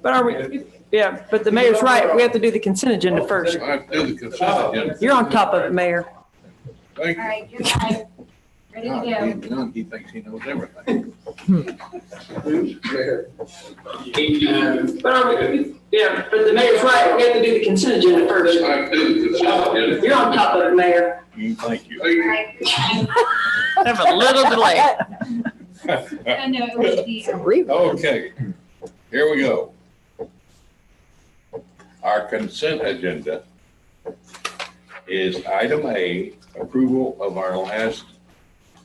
But are we, yeah, but the mayor's right. We have to do the consent agenda first. I have to do the consent agenda. You're on top of it, Mayor. Thank All you. right, you're live. Ready to go. He thinks he knows everything. But are we, yeah, but the mayor's right. We have to do the consent agenda first. I have to do the consent agenda. You're on top of it, Mayor. Thank you. All right, you're live. Have a little delay. I know it was the. Okay, here we go. Our consent agenda is item A, approval of our last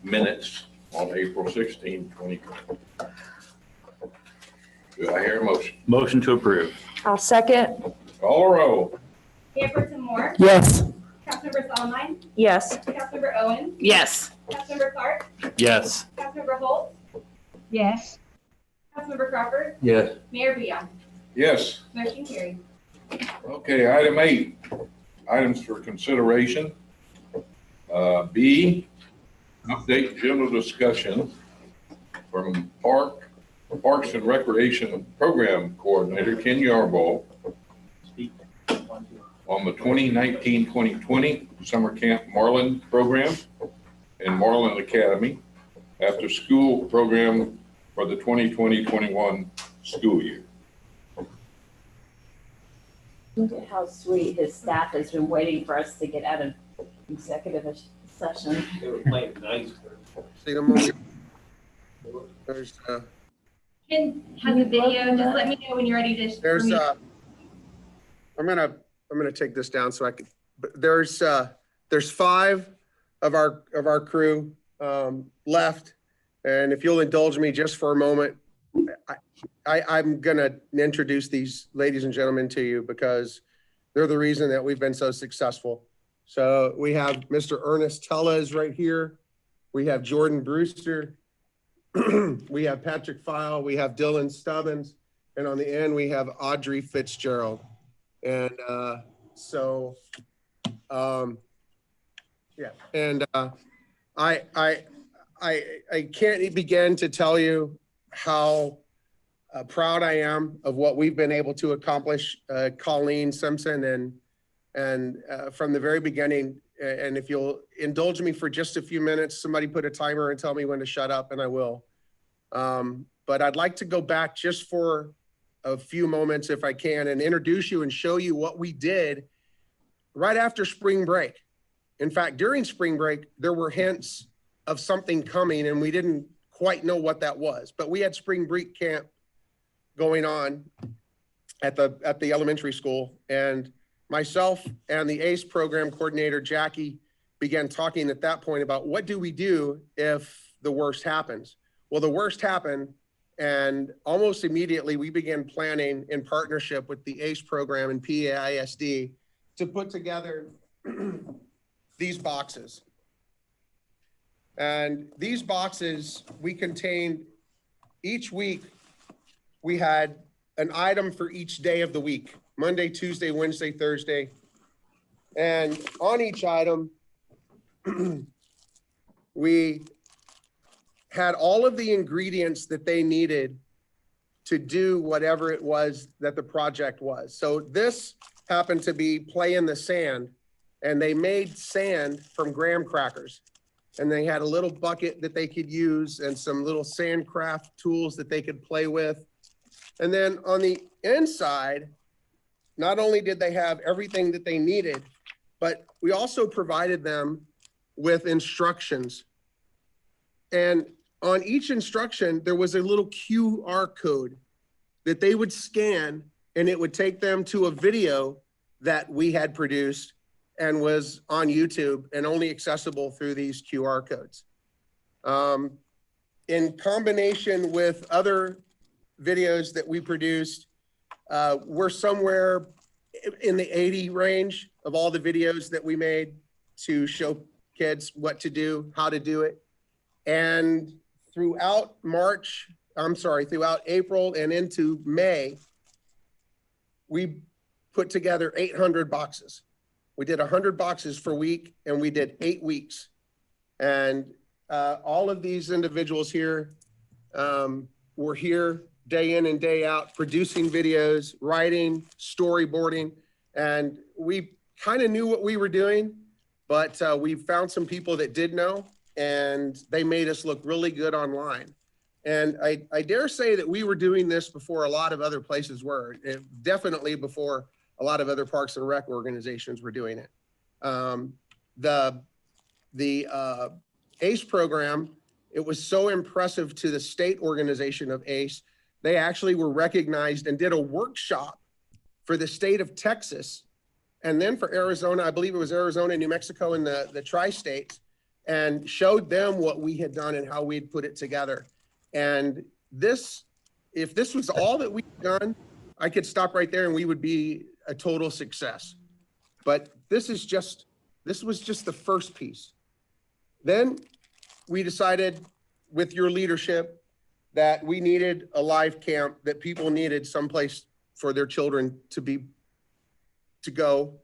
minutes on April 16, 2020. Do I hear a motion? Motion to approve. I'll second. Call a roll. Chairperson Moore, Yes. Councilmember Solomon, Yes. Councilmember Owen, Yes. Councilmember Clark, Yes. Councilmember Holt, Yes. Councilmember Crawford, Yes. Mayor Beyond. Yes. Motion carried. Okay, item 8, items for consideration. B, update general discussion from Parks and Recreation Program Coordinator Ken Yarborough on the 2019-2020 Summer Camp Marlin Program and Marlin Academy after school program for the 2020-21 school year. Look at how sweet his staff has been waiting for us to get out of executive session. They were playing nice. See them on. There's Ken has a video. Just let me know when you're ready to. there's I'm gonna take this down so I can. But there's 5 of our crew left, and if you'll indulge me just for a moment, I'm gonna introduce these ladies and gentlemen to you because they're the reason that we've been so successful. So we have Mr. Ernest Tellez right here. We have Jordan Brewster. We have Patrick File. We have Dylan Stubbins. And on the end, we have Audrey Fitzgerald. And yeah. And I can't begin to tell you how proud I am of what we've been able to accomplish, Colleen Simpson, and from the very beginning. And if you'll indulge me for just a few minutes, somebody put a timer and tell me when to shut up, and I will. But I'd like to go back just for a few moments, if I can, and introduce you and show you what we did right after spring break. In fact, during spring break, there were hints of something coming, and we didn't quite know what that was. But we had spring break camp going on at the elementary school, and myself and the ACE program coordinator, Jackie, began talking at that point about what do we do if the worst happens? Well, the worst happened, and almost immediately we began planning in partnership with the ACE program and PAISD to put together these boxes. And these boxes, we contained, each week, we had an item for each day of the week, Monday, Tuesday, Wednesday, Thursday. And on each item, we had all of the ingredients that they needed to do whatever it was that the project was. So this happened to be play in the sand, and they made sand from graham crackers. And they had a little bucket that they could use and some little sandcraft tools that they could play with. And then on the inside, not only did they have everything that they needed, but we also provided them with instructions. And on each instruction, there was a little QR code that they would scan, and it would take them to a video that we had produced and was on YouTube and only accessible through these QR codes. In combination with other videos that we produced, we're somewhere in the 80 range of all the videos that we made to show kids what to do, how to do it. And throughout April and into May, we put together 800 boxes. We did 100 boxes per week, and we did 8 weeks. And all of these individuals here were here day in and day out, producing videos, writing, storyboarding. And we kind of knew what we were doing, but we found some people that did know, and they made us look really good online. And I dare say that we were doing this before a lot of other places were, definitely before a lot of other Parks and Rec organizations were doing it. The ACE program, it was so impressive to the state organization of ACE. They actually were recognized and did a workshop for the state of Texas, and then for Arizona, I believe it was Arizona, New Mexico, and the tri-states, and showed them what we had done and how we'd put it together. And this, if this was all that we'd done, I could stop right there and we would be a total success. But this was just the first piece. Then we decided, with your leadership, that we needed a live camp, that people needed someplace for their children to go.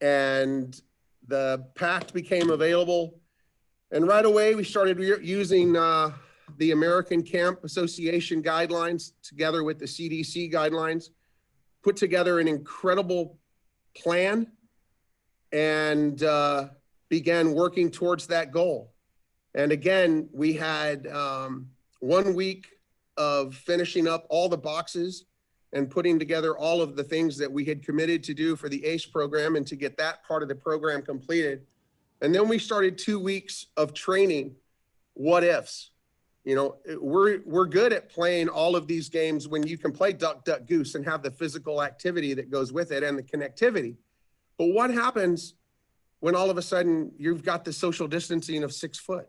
And the pact became available. And right away, we started using the American Camp Association guidelines together with the CDC guidelines, put together an incredible plan, and began working towards that goal. And again, we had 1 week of finishing up all the boxes and putting together all of the things that we had committed to do for the ACE program and to get that part of the program completed. And then we started 2 weeks of training what ifs. You know, we're good at playing all of these games when you can play duck, duck, goose and have the physical activity that goes with it and the connectivity. But what happens when all of a sudden you've got the social distancing of 6 foot?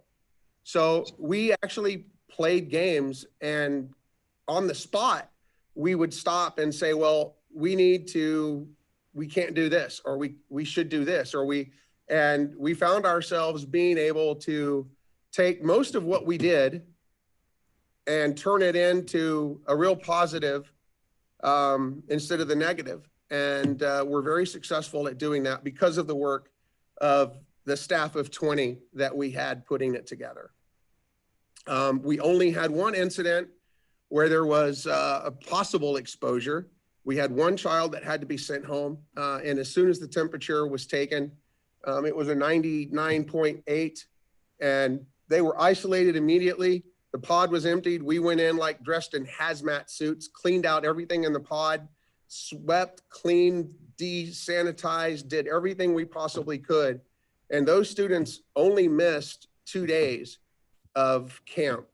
So we actually played games, and on the spot, we would stop and say, well, we can't do this, or we should do this, and we found ourselves being able to take most of what we did and turn it into a real positive instead of the negative. And we're very successful at doing that because of the work of the staff of 20 that we had putting it together. We only had one incident where there was a possible exposure. We had one child that had to be sent home. And as soon as the temperature was taken, it was a 99.8, and they were isolated immediately. The pod was emptied. We went in like dressed in hazmat suits, cleaned out everything in the pod, swept, cleaned, desanitized, did everything we possibly could. And those students only missed 2 days of camp.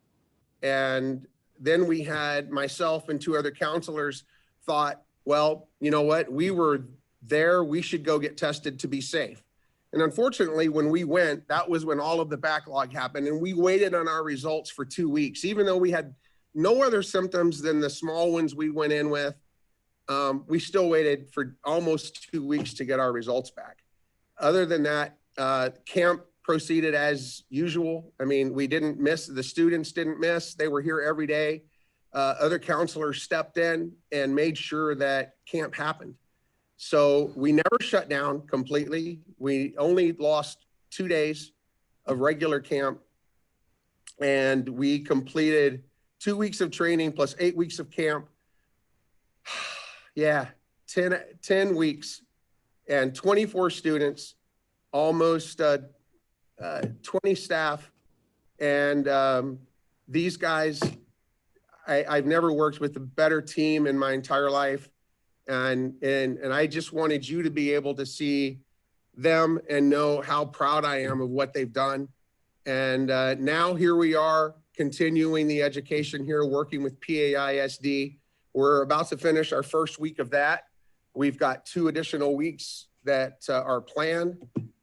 And then we had myself and 2 other counselors thought, well, you know what? We were there. We should go get tested to be safe. And unfortunately, when we went, that was when all of the backlog happened. And we waited on our results for 2 weeks, even though we had no other symptoms than the small ones we went in with. We still waited for almost 2 weeks to get our results back. Other than that, camp proceeded as usual. I mean, we didn't miss, the students didn't miss. They were here every day. Other counselors stepped in and made sure that camp happened. So we never shut down completely. We only lost 2 days of regular camp, and we completed 2 weeks of training plus 8 weeks of camp. Yeah, 10 weeks and 24 students, almost 20 staff. And these guys, I've never worked with a better team in my entire life. And I just wanted you to be able to see them and know how proud I am of what they've done. And now here we are continuing the education here, working with PAISD. We're about to finish our first week of that. We've got 2 additional weeks that are planned.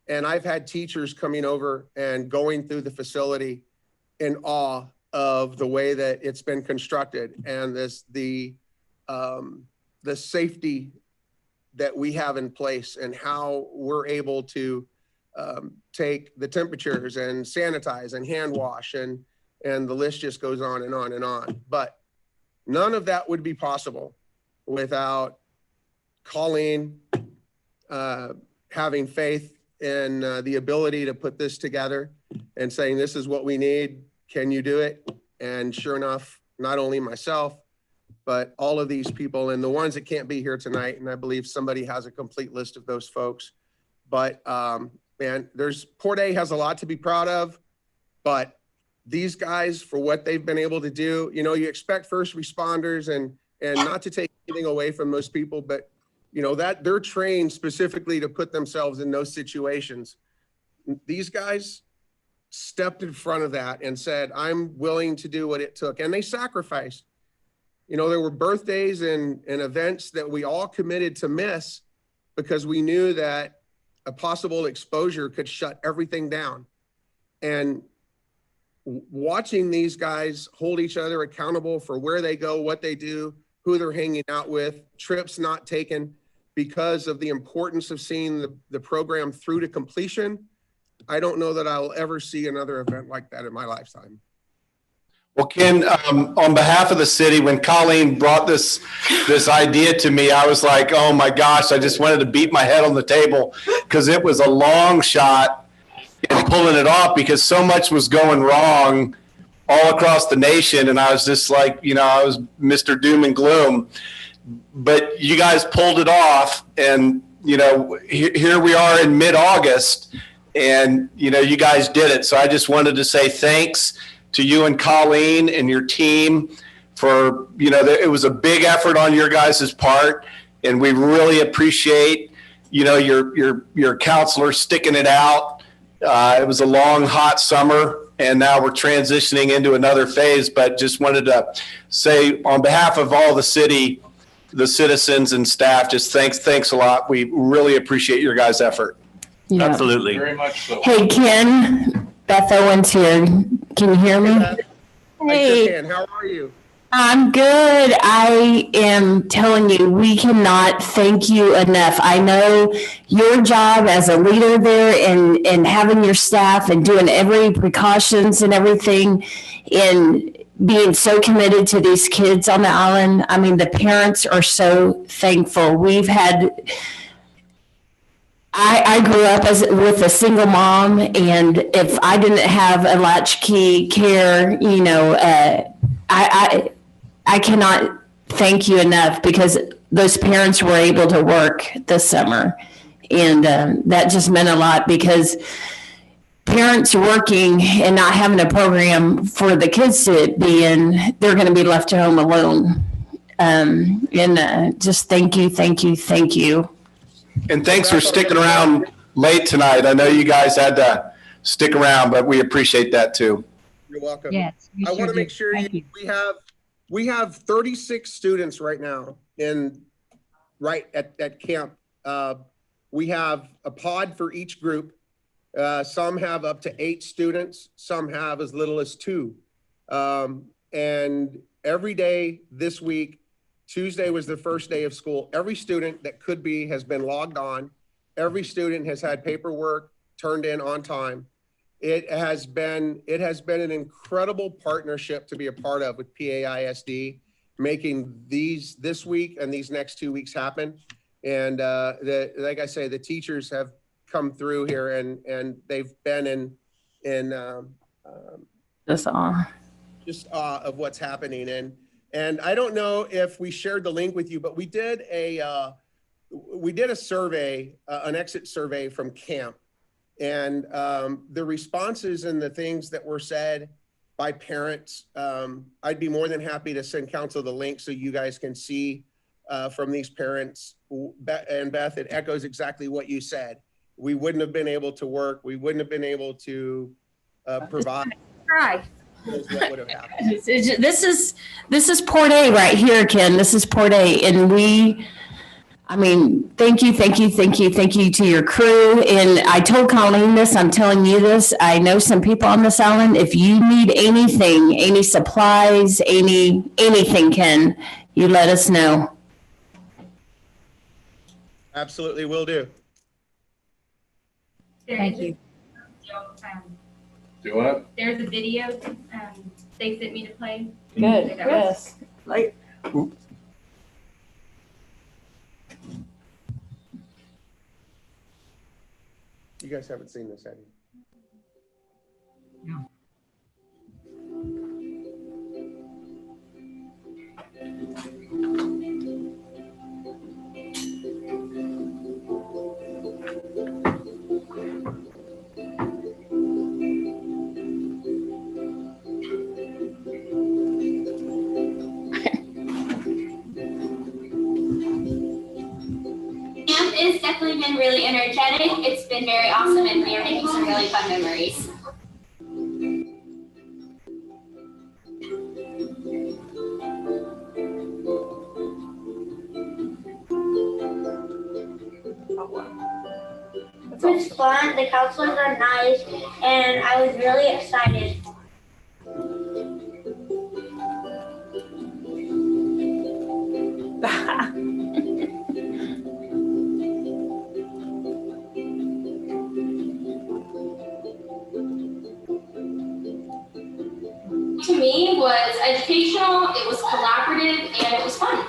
And I've had teachers coming over and going through the facility in awe of the way that it's been constructed and the safety that we have in place and how we're able to take the temperatures and sanitize and hand wash, and the list just goes on and on and on. But none of that would be possible without Colleen having faith in the ability to put this together and saying, this is what we need. Can you do it? And sure enough, not only myself, but all of these people and the ones that can't be here tonight, and I believe somebody has a complete list of those folks. But man, Port A has a lot to be proud of, but these guys, for what they've been able to do, you know, you expect first responders and not to take anything away from those people, but you know, that they're trained specifically to put themselves in those situations. These guys stepped in front of that and said, I'm willing to do what it took. And they sacrificed. You know, there were birthdays and events that we all committed to miss because we knew that a possible exposure could shut everything down. And watching these guys hold each other accountable for where they go, what they do, who they're hanging out with, trips not taken because of the importance of seeing the program through to completion. I don't know that I'll ever see another event like that in my lifetime. Well, Ken, on behalf of the city, when Colleen brought this idea to me, I was like, oh my gosh, I just wanted to beat my head on the table because it was a long shot in pulling it off because so much was going wrong all across the nation. And I was just like, you know, I was Mr. Doom and Gloom, but you guys pulled it off. And, you know, here we are in mid-August and, you know, you guys did it. So I just wanted to say thanks to you and Colleen and your team for, you know, it was a big effort on your guys' part. And we really appreciate, you know, your counselor sticking it out. It was a long, hot summer, and now we're transitioning into another phase, but just wanted to say on behalf of all the city, the citizens and staff, just thanks a lot. We really appreciate your guys' effort. Yeah. Absolutely. Very much so. Hey, Ken, Beth Owens here. Can you hear me? I sure Hey, can. How are you? I'm good. I am telling you, we cannot thank you enough. I know your job as a leader there and having your staff and doing every precautions and everything and being so committed to these kids on the island. I mean, the parents are so thankful. I grew up with a single mom, and if I didn't have a latchkey care, you know, I cannot thank you enough because those parents were able to work this summer. And that just meant a lot because parents working and not having a program for the kids to be in, they're going to be left home alone. Just thank you, thank you, thank you. And thanks for sticking around late tonight. I know you guys had to stick around, but we appreciate that too. You're welcome. Yes. I want to make sure we have 36 students right now at camp. We have a pod for each group. Some have up to 8 students. Some have as little as 2. And every day this week, Tuesday was the first day of school. Every student that could be has been logged on. Every student has had paperwork turned in on time. It has been an incredible partnership to be a part of with PAISD, making this week and these next 2 weeks happen. And like I say, the teachers have come through here and they've been in Just awe of what's happening. And I don't know if we shared the link with you, but we did a survey, an exit survey from camp. And the responses and the things that were said by parents, I'd be more than happy to send council the link so you guys can see from these parents. And Beth, it echoes exactly what you said. We wouldn't have been able to work. We wouldn't have been able to provide. Right. What would have happened. This is Port A right here, Ken. This is Port A. And thank you to your crew. And I told Colleen this, I'm telling you this. I know some people on this island. If you need anything, any supplies, anything, Ken, you let us know. Absolutely will do. Thank you. Do what? There's a video they sent me to play. Good, yes. You guys haven't seen this, have you? No. is definitely been really energetic. It's been very awesome, and we are making some really fun memories. It was fun. The counselors are nice, and I was really excited. To me, was educational, it was collaborative, and it was fun.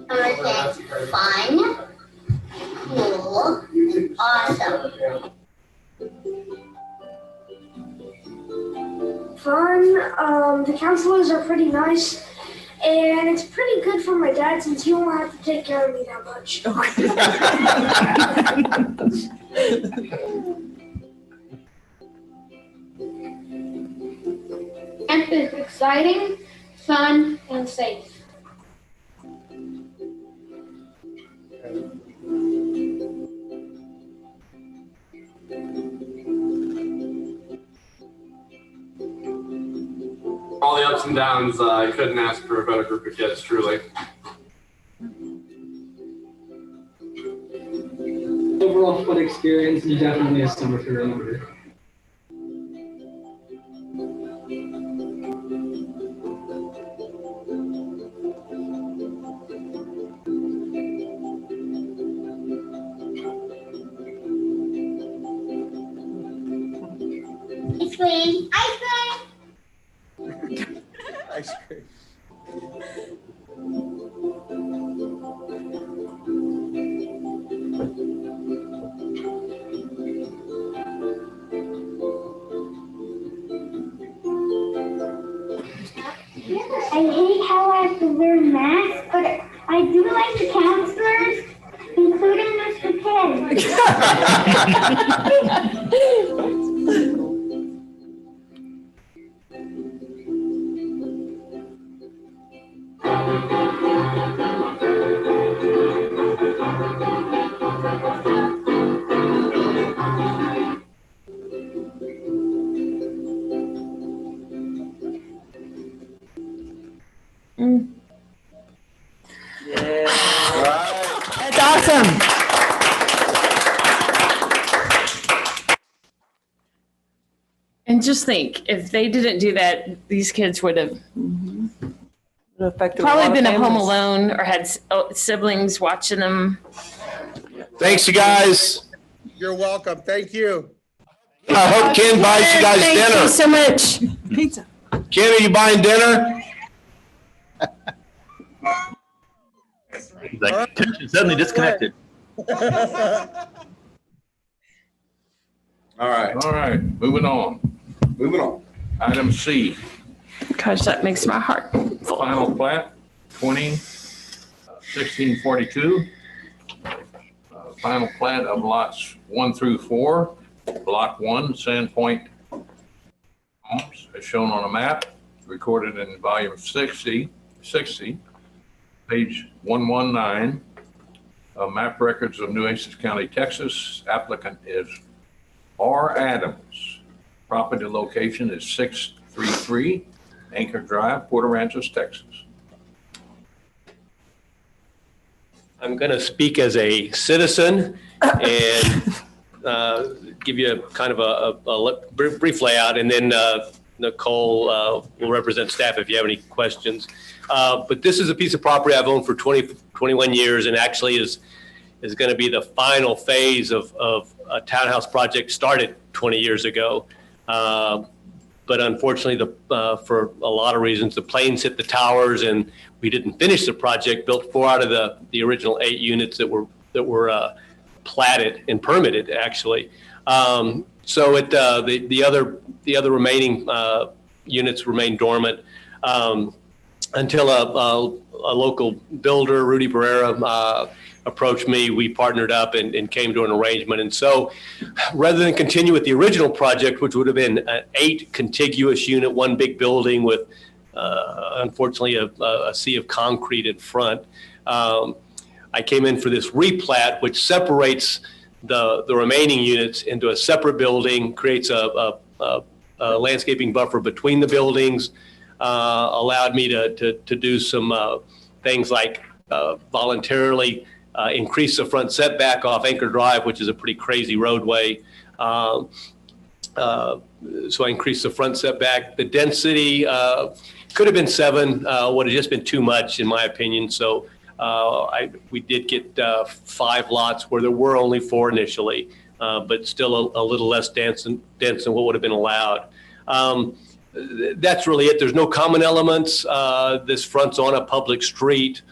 Okay, fun, cool, awesome. Fun. The counselors are pretty nice, and it's pretty good for my dad since he won't have to take care of me that much. Camp is exciting, fun, and safe. All the ups and downs, I couldn't ask for a better group of kids, truly. Overall fun experience and definitely a summer to remember. Ice cream, ice cream. Ice cream. I hate how I have to wear masks, but I do like the counselors, including Mr. Ted. That's awesome. And just think, if they didn't do that, these kids would have probably been at home alone or had siblings watching them. Thanks, you guys. You're welcome. Thank you. I hope Ken buys you guys Thank dinner. you so much. Pizza. Ken, are you buying dinner? Like, tension suddenly disconnected. All right, moving on. Item C, Gosh, that makes my heart full. final plat, 1642. Final plat of lots 1 through 4, Block 1, Sandpoint Homes, as shown on a map, recorded in volume 60, page 119, map records of Nueces County, Texas. Applicant is R. Adams. Property location is 633 Anchor Drive, Port Aransas, Texas. I'm going to speak as a citizen and give you kind of a brief layout, and then Nicole will represent staff if you have any questions. But this is a piece of property I've owned for 21 years, and actually is going to be the final phase of a townhouse project started 20 years ago. But unfortunately, for a lot of reasons, the planes hit the towers, and we didn't finish the project. Built 4 out of the original 8 units that were platted and permitted, actually. So the other remaining units remain dormant until a local builder, Rudy Barrera, approached me. We partnered up and came to an arrangement. And so rather than continue with the original project, which would have been an 8 contiguous unit, one big building with unfortunately a sea of concrete in front, I came in for this replat, which separates the remaining units into a separate building, creates a landscaping buffer between the buildings, allowed me to do some things like voluntarily increase the front setback off Anchor Drive, which is a pretty crazy roadway. So I increased the front setback. The density could have been 7, would have just been too much in my opinion. So we did get 5 lots where there were only 4 initially, but still a little less dense than what would have been allowed. That's really it. There's no common elements. This front's on a public street.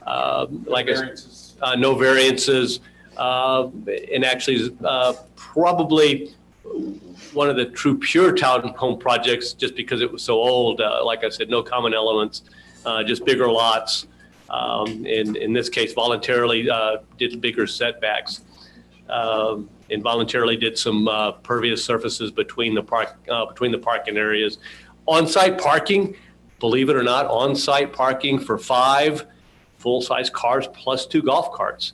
No variances. And actually probably one of the true pure townhome projects, just because it was so old. Like I said, no common elements, just bigger lots. In this case, voluntarily did bigger setbacks, and voluntarily did some pervious surfaces between the parking areas. On-site parking, believe it or not, on-site parking for 5 full-size cars plus 2 golf carts,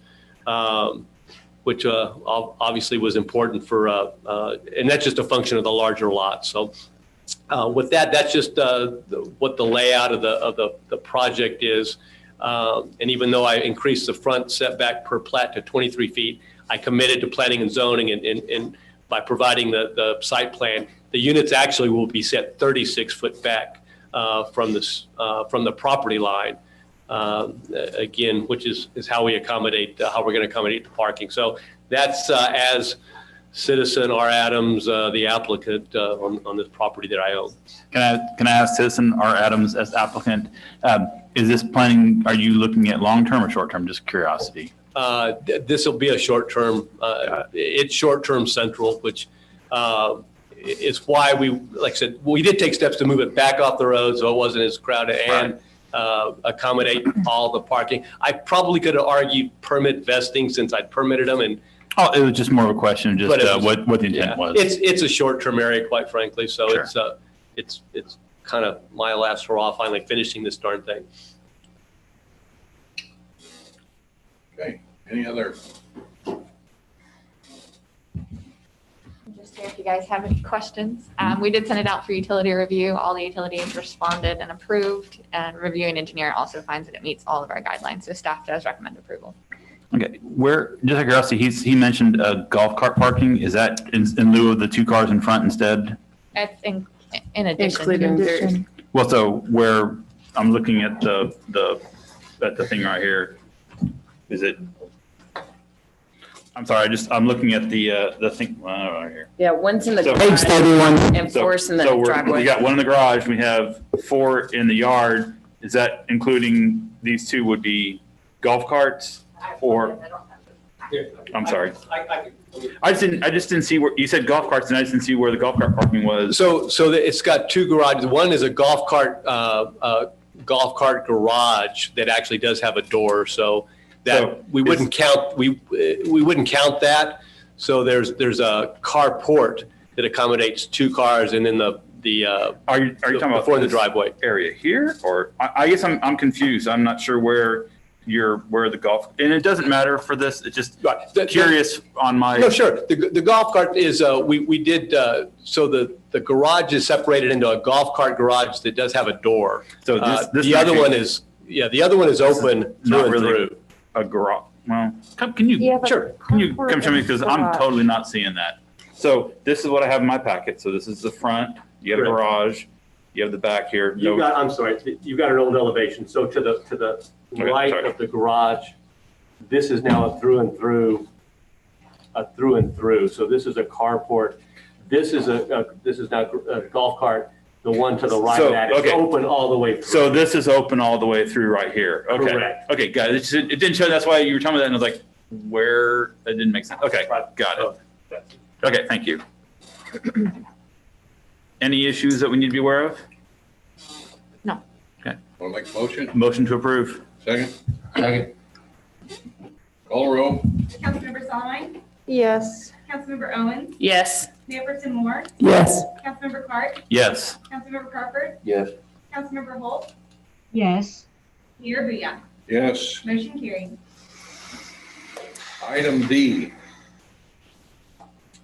which obviously was important for, and that's just a function of the larger lot. So with that, that's just what the layout of the project is. And even though I increased the front setback per plat to 23 feet, I committed to planning and zoning, and by providing the site plan, the units actually will be set 36 foot back from the property line. Again, which is how we accommodate, how we're going to accommodate the parking. So that's as Citizen R. Adams, the applicant on this property that I own. Can I ask Citizen R. Adams as applicant, is this planning, are you looking at long-term or short-term? Just curiosity. This will be a short-term, it's short-term central, which is why we, like I said, we did take steps to move it back off the road so it wasn't as crowded and accommodate all the parking. I probably could have argued permit vesting since I'd permitted them, and it was just more of a question, just what the intent was. It's a short-term area, quite frankly. So sure. It's kind of my last hurrah, finally finishing this darn thing. Okay, any other? Just here if you guys have any questions. We did send it out for utility review. All the utilities responded and approved, and reviewing engineer also finds that it meets all of our guidelines. So staff does recommend approval. Okay, just out of curiosity, he mentioned golf cart parking. Is that in lieu of the 2 cars in front instead? It's in addition. Well, so where I'm looking at the thing right here, is it? I'm sorry, I'm looking at the thing right here. Yeah, one's in the So- garage 31 and 4's in the driveway. We got 1 in the garage. We have 4 in the yard. Is that including these 2 would be golf carts, or? I'm sorry. I just didn't see where you said golf carts, and I just didn't see where the golf cart parking was. So it's got 2 garages. One is a golf cart garage that actually does have a door. So that we wouldn't count. We wouldn't count that. So there's a carport that accommodates 2 cars, and then the are you talking about before the driveway area here, or I guess I'm confused. I'm not sure where the golf, and it doesn't matter for this. It's just curious on my. No, sure. The golf cart is we did so the garage is separated into a golf cart garage that does have a door. So the other one is open through and through. A garage. Well, can you come show me, because I'm totally not seeing that. So this is what I have in my packet. So this is the front. You have a garage. You have the back here. I'm sorry. You've got an old elevation. So to the right of the garage, this is now a through and through. So this is a carport. This is now a golf cart. The one to the right of that is open all the way through. So this is open all the way through right here. Okay. Correct. Okay, got it. It didn't show. That's why you were telling me that, and I was like, where? It didn't make sense. Okay, got it. Okay, thank you. Any issues that we need to be aware of? No. Okay. Want to make a motion? Motion to approve. Second? Second. Call roll. Councilmember Solomon, Yes. Councilmember Owens, Yes. Mayor Pro Tem Moore, Yes. Councilmember Clark, Yes. Councilmember Crawford, Yes. Councilmember Holt, Yes. Mayor Booyah. Yes. Motion carried. Item D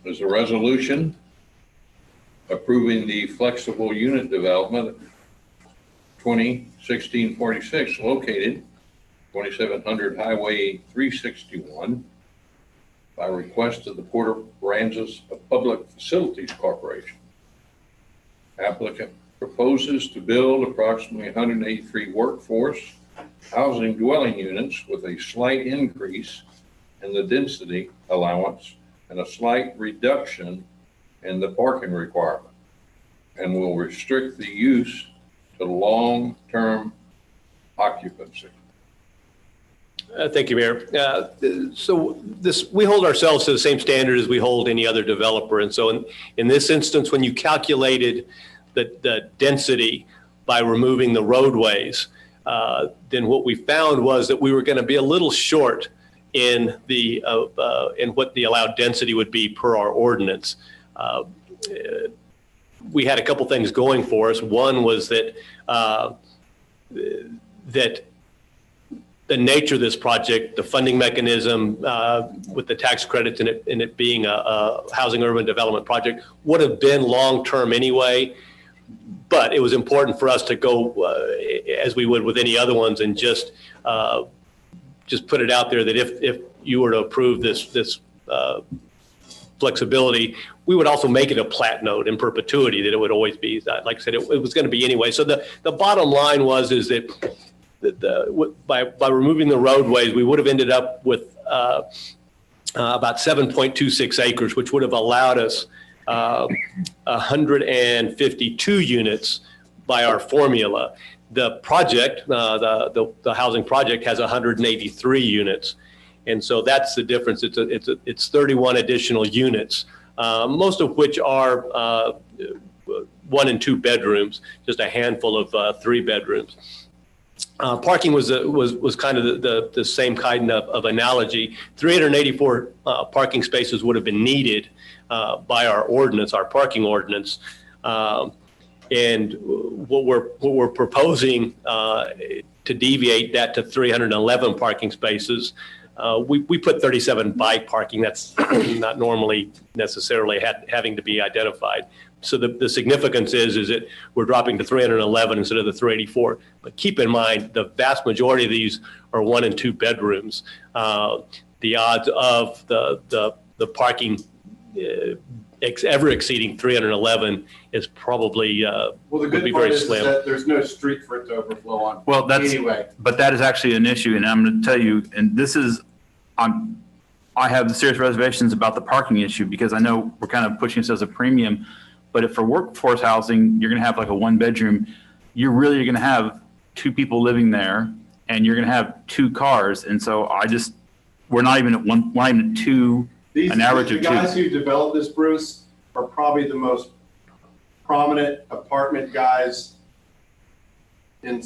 is a resolution approving the flexible unit development 2016-46 located 2700 Highway 361 by request of the Port Aransas Public Facilities Corporation. Applicant proposes to build approximately 183 workforce housing dwelling units with a slight increase in the density allowance and a slight reduction in the parking requirement, and will restrict the use to long-term occupancy. Thank you, Mayor. So we hold ourselves to the same standard as we hold any other developer. And so in this instance, when you calculated the density by removing the roadways, then what we found was that we were going to be a little short in what the allowed density would be per our ordinance. We had a couple things going for us. One was that the nature of this project, the funding mechanism with the tax credits and it being a housing urban development project would have been long-term anyway. But it was important for us to go as we would with any other ones and just put it out there that if you were to approve this flexibility, we would also make it a plat note in perpetuity that it would always be. Like I said, it was going to be anyway. So the bottom line is that by removing the roadways, we would have ended up with about 7.26 acres, which would have allowed us 152 units by our formula. The project, the housing project, has 183 units, and so that's the difference. It's 31 additional units, most of which are 1 and 2 bedrooms, just a handful of 3 bedrooms. Parking was kind of the same kind of analogy. 384 parking spaces would have been needed by our ordinance, our parking ordinance, and what we're proposing to deviate that to 311 parking spaces. We put 37 bike parking. That's not normally necessarily having to be identified. So the significance is that we're dropping to 311 instead of the 384. But keep in mind, the vast majority of these are 1 and 2 bedrooms. The odds of the parking ever exceeding 311 is probably would be very slim. That there's no street for it to overflow on. Well, anyway. But that is actually an issue, and I'm going to tell you, and this is, I have serious reservations about the parking issue because I know we're kind of pushing this as a premium, but if for workforce housing, you're going to have like a 1-bedroom, you're really going to have 2 people living there, and you're going to have 2 cars, and so we're not even at not even at 2. An average of 2. The guys who developed this, Bruce, are probably the most prominent apartment guys in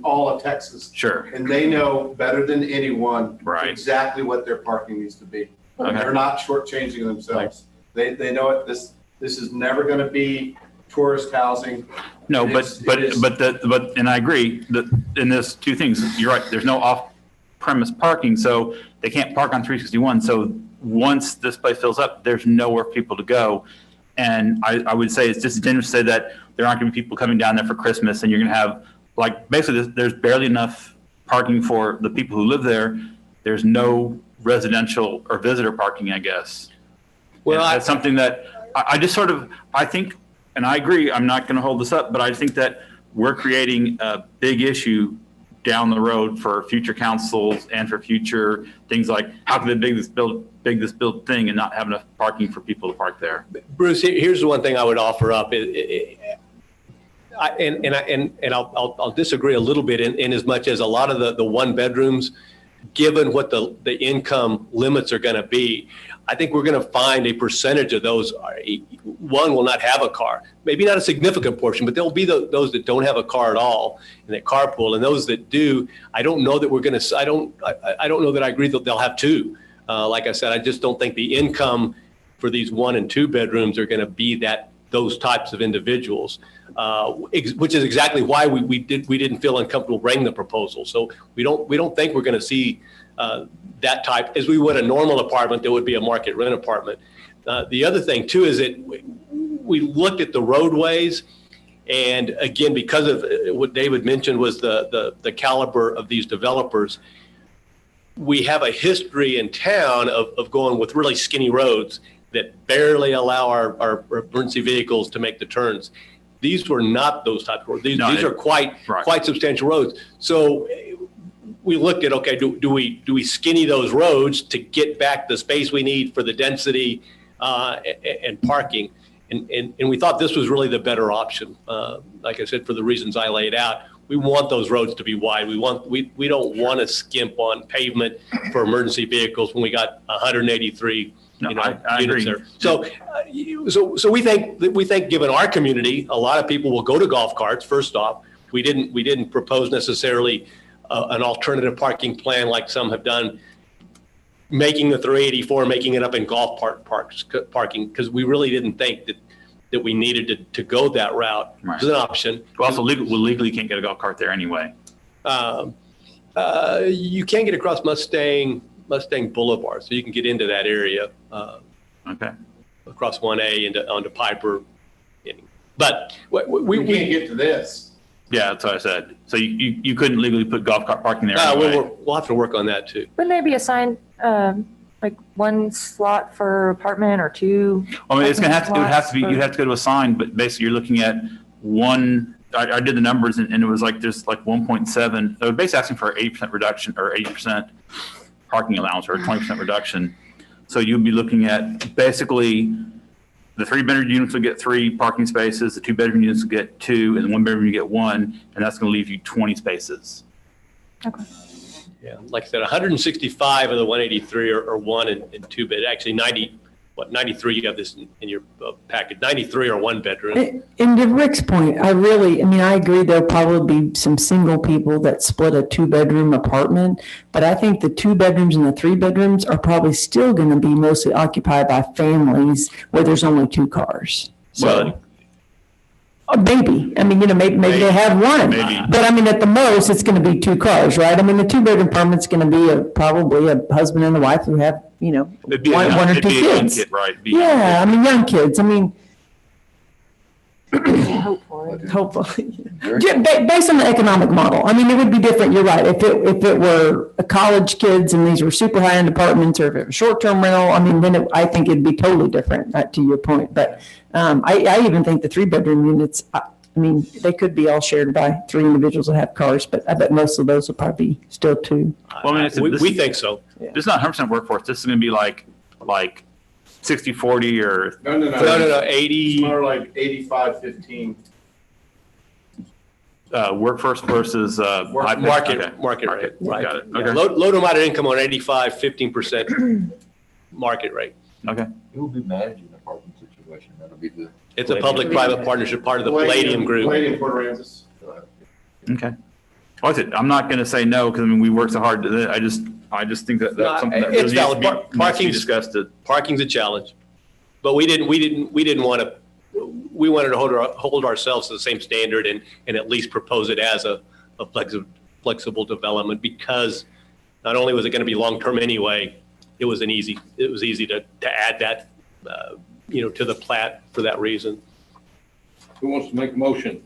all of Texas. Sure. And they know better than anyone exactly what their parking needs to be. Okay. They're not shortchanging themselves. They know it. This is never going to be tourist housing. No, but and I agree that in this 2 things, you're right. There's no off-premise parking, so they can't park on 361. So once this place fills up, there's nowhere for people to go. And I would say it's disingenuous to say that there aren't going to be people coming down there for Christmas, and you're going to have, like, basically there's barely enough parking for the people who live there. There's no residential or visitor parking, I guess. Well, that's something that I just sort of, I think, and I agree, I'm not going to hold this up, but I think that we're creating a big issue down the road for future councils and for future things like how can they big this build thing and not have enough parking for people to park there. Bruce, here's the one thing I would offer up, I'll disagree a little bit in as much as a lot of the 1 bedrooms given what the income limits are going to be, I think we're going to find a percentage of those. One will not have a car, maybe not a significant portion, but there'll be those that don't have a car at all and that carpool. And those that do, I don't know that we're going to, I don't know that I agree that they'll have two. Like I said, I just don't think the income for these 1 and 2 bedrooms are going to be those types of individuals, which is exactly why we didn't feel uncomfortable bringing the proposal. So we don't think we're going to see that type as we would a normal apartment that would be a market rent apartment. The other thing too is that we looked at the roadways, and again, because of what David mentioned was the caliber of these developers, we have a history in town of going with really skinny roads that barely allow our emergency vehicles to make the turns. These were not those types of roads. These are quite substantial roads. So we looked at, okay, do we skinny those roads to get back the space we need for the density and parking? And we thought this was really the better option. Like I said, for the reasons I laid out, we want those roads to be wide. We don't want to skimp on pavement for emergency vehicles when we got 183 units there. So we think given our community, a lot of people will go to golf carts. First off, we didn't propose necessarily an alternative parking plan like some have done, making the 384, making it up in golf parking, because we really didn't think that we needed to go that route. Right. It's an option. Well, also legally can't get a golf cart there anyway. You can get across Mustang Boulevard, so you can get into that area. Okay. Across 1A onto Piper. But we can't get to this. Yeah, that's what I said. So you couldn't legally put golf cart parking there anyway. We'll have to work on that too. Wouldn't there be assigned, like one slot for apartment or two? I mean, it would have to be, you'd have to go to a sign, but basically you're looking at one, I did the numbers and it was like, there's like 1.7. They were basically asking for 80% reduction or 80% parking allowance or a 20% reduction. So you'd be looking at basically the 3-bedroom units will get 3 parking spaces, the 2-bedroom units will get 2, and the 1-bedroom you get 1, and that's going to leave you 20 spaces. Okay. Yeah, like I said, 165 of the 183 are 1 and 2 bed. Actually, 93 you have this in your package. 93 are 1 bedroom. And to Rick's point, I agree there'll probably be some single people that split a 2-bedroom apartment, but I think the 2 bedrooms and the 3 bedrooms are probably still going to be mostly occupied by families where there's only 2 cars. So. Maybe. Maybe they have one. Maybe. But at the most, it's going to be 2 cars, right? The 2-bedroom apartment's going to be probably a husband and a wife who have, one or 2 kids. Kid, right? Yeah, young kids. Hope for it. Hopefully. Based on the economic model. It would be different. You're right. If it were college kids and these were super high-end apartments, or if it was short-term rental, then I think it'd be totally different, to your point. But I even think the 3-bedroom units, they could be all shared by 3 individuals that have cars, but I bet most of those will probably be still 2. Well, we think so. This is not 100% workforce. This is going to be like 60-40 or no 80. More like 85-15. Workforce versus market rate. Right. Got it. Yeah, Okay. low to moderate income on 85, 15% market rate. Okay. Who will be managing the parking situation? That'll be the. It's a public-private partnership, part of the Palladium Group. Palladium Port Aransas. Okay. Well, I'm not going to say no because we work so hard. I just think that's something that really needs to be discussed. Parking's a challenge, but we didn't want to. We wanted to hold ourselves to the same standard and at least propose it as a flexible development, because not only was it going to be long-term anyway, it was easy to add that to the plat for that reason. Who wants to make a motion?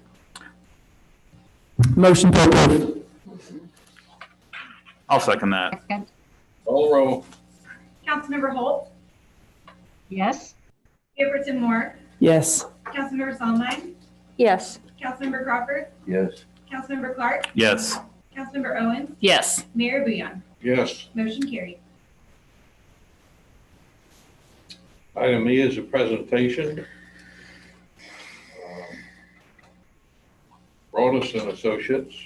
Motion to approve. I'll second that. Call the roll. Councilmember Holt, Yes. Gilbertson Moore, Yes. Councilmember Sondheim, Yes. Councilmember Crawford, Yes. Councilmember Clark, Yes. Councilmember Owens, Yes. Mayor Bouillon. Yes. Motion carried. Item E is a presentation. Broadus and Associates.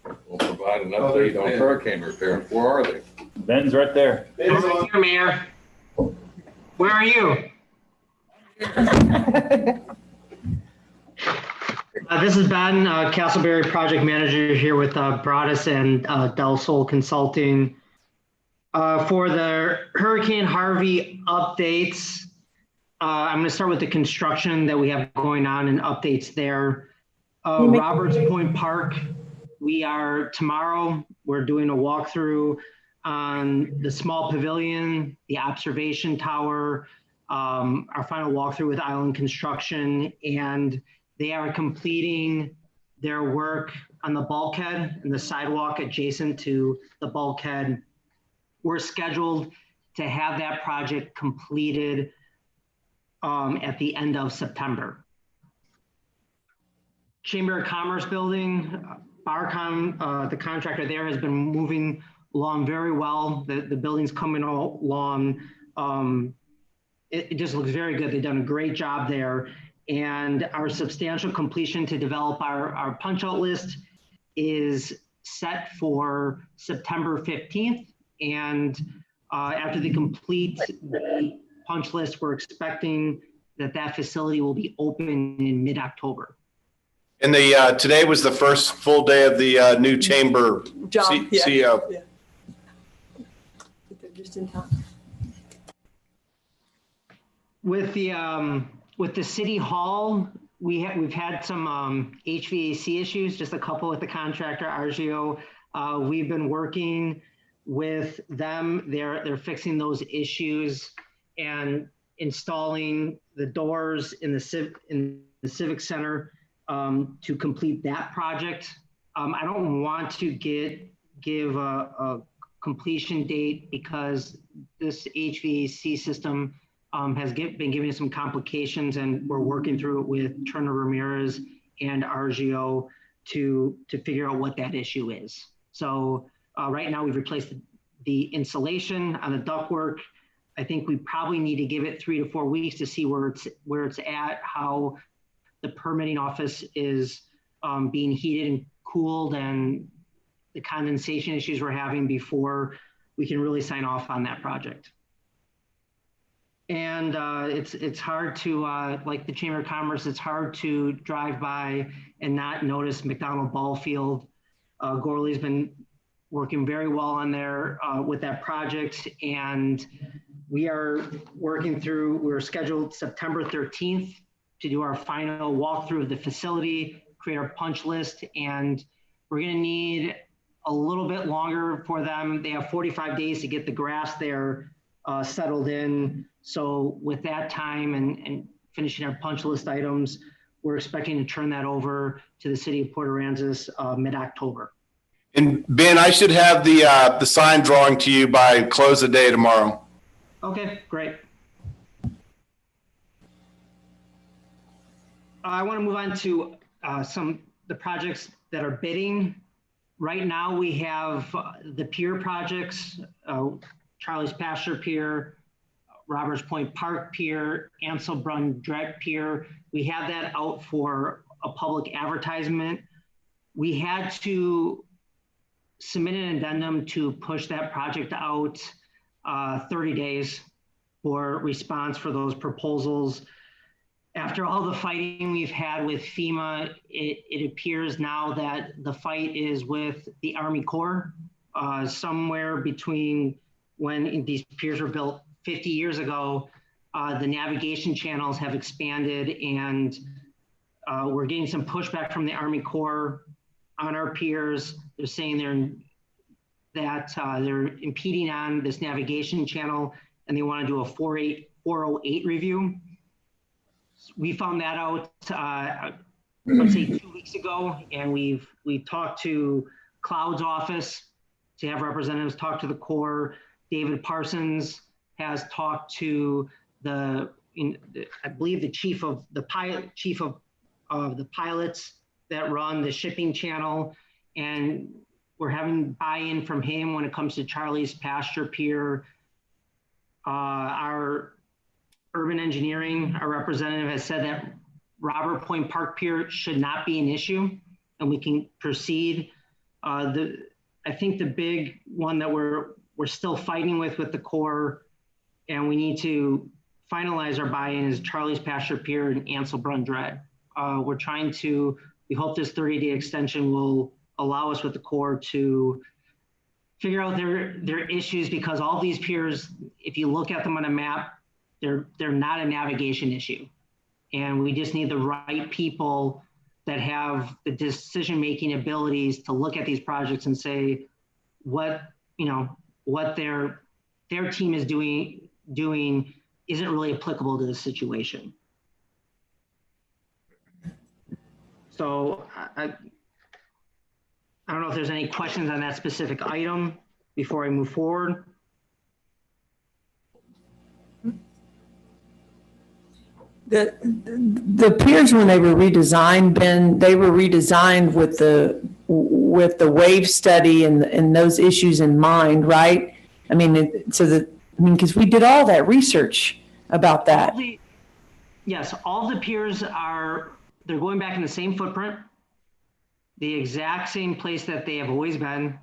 will provide an update on hurricane repair. Where are they? Ben's right there. I'm right here, Mayor. Where are you? This is Ben, Castleberry Project Manager here with Broadus and Del Sol Consulting. For the Hurricane Harvey updates, I'm going to start with the construction that we have going on and updates there. Roberts Point Park, tomorrow, we're doing a walkthrough on the small pavilion, the observation tower, our final walkthrough with Island Construction, and they are completing their work on the bulkhead and the sidewalk adjacent to the bulkhead. We're scheduled to have that project completed at the end of September. Chamber of Commerce building, Barcom, the contractor there, has been moving along very well. The building's coming along. It just looks very good. They've done a great job there. And our substantial completion to develop our punch out list is set for September 15th. And after they complete the punch list, we're expecting that facility will be open in mid-October. And today was the first full day of the new chamber CEO. Yeah. They're just in time. With the city hall, we've had some HVAC issues, just a couple with the contractor RGO. We've been working with them. They're fixing those issues and installing the doors in the Civic Center to complete that project. I don't want to give a completion date because this HVAC system has been giving us some complications, and we're working through it with Turner Ramirez and RGO to figure out what that issue is. So right now we've replaced the insulation on the ductwork. I think we probably need to give it 3 to 4 weeks to see where it's at, how the permitting office is being heated and cooled, and the condensation issues we're having before we can really sign off on that project. And it's hard to, like the Chamber of Commerce, it's hard to drive by and not notice McDonald Ball Field. Gorley's been working very well on there with that project, and we're scheduled September 13th to do our final walkthrough of the facility, create our punch list, and we're gonna need a little bit longer for them. They have 45 days to get the grass there settled in. So with that time and finishing our punch list items, we're expecting to turn that over to the city of Port Aransas mid-October. And Ben, I should have the sign drawing to you by close of day tomorrow. Okay, great. I want to move on to the projects that are bidding. Right now we have the pier projects, Charlie's Pasture Pier, Roberts Point Park Pier, Ansel Brunn Dreck Pier. We have that out for a public advertisement. We had to submit an addendum to push that project out 30 days for response for those proposals. After all the fighting we've had with FEMA, it appears now that the fight is with the Army Corps, somewhere between when these piers were built 50 years ago, the navigation channels have expanded, and we're getting some pushback from the Army Corps on our piers. They're saying they're impeding on this navigation channel, and they want to do a 408 review. We found that out, let's say 2 weeks ago, and we've talked to Cloud's office to have representatives talk to the Corps. David Parsons has talked to I believe the chief of the pilots that run the shipping channel, and we're having buy-in from him when it comes to Charlie's Pasture Pier. Our urban engineering, our representative, has said that Robert Point Park Pier should not be an issue, and we can proceed I think the big one that we're still fighting with the Corps, and we need to finalize our buy-in, is Charlie's Pasture Pier and Ansel Brun Dread. We hope this 30-day extension will allow us with the Corps to figure out their issues, because all these piers, if you look at them on a map, they're not a navigation issue. And we just need the right people that have the decision-making abilities to look at these projects and say what their team is doing isn't really applicable to the situation. So I don't know if there's any questions on that specific item before I move forward. The piers, when they were redesigned, Ben, they were redesigned with the wave study and those issues in mind, right? I mean, because we did all that research about that. Yes, all the piers they're going back in the same footprint, the exact same place that they have always been.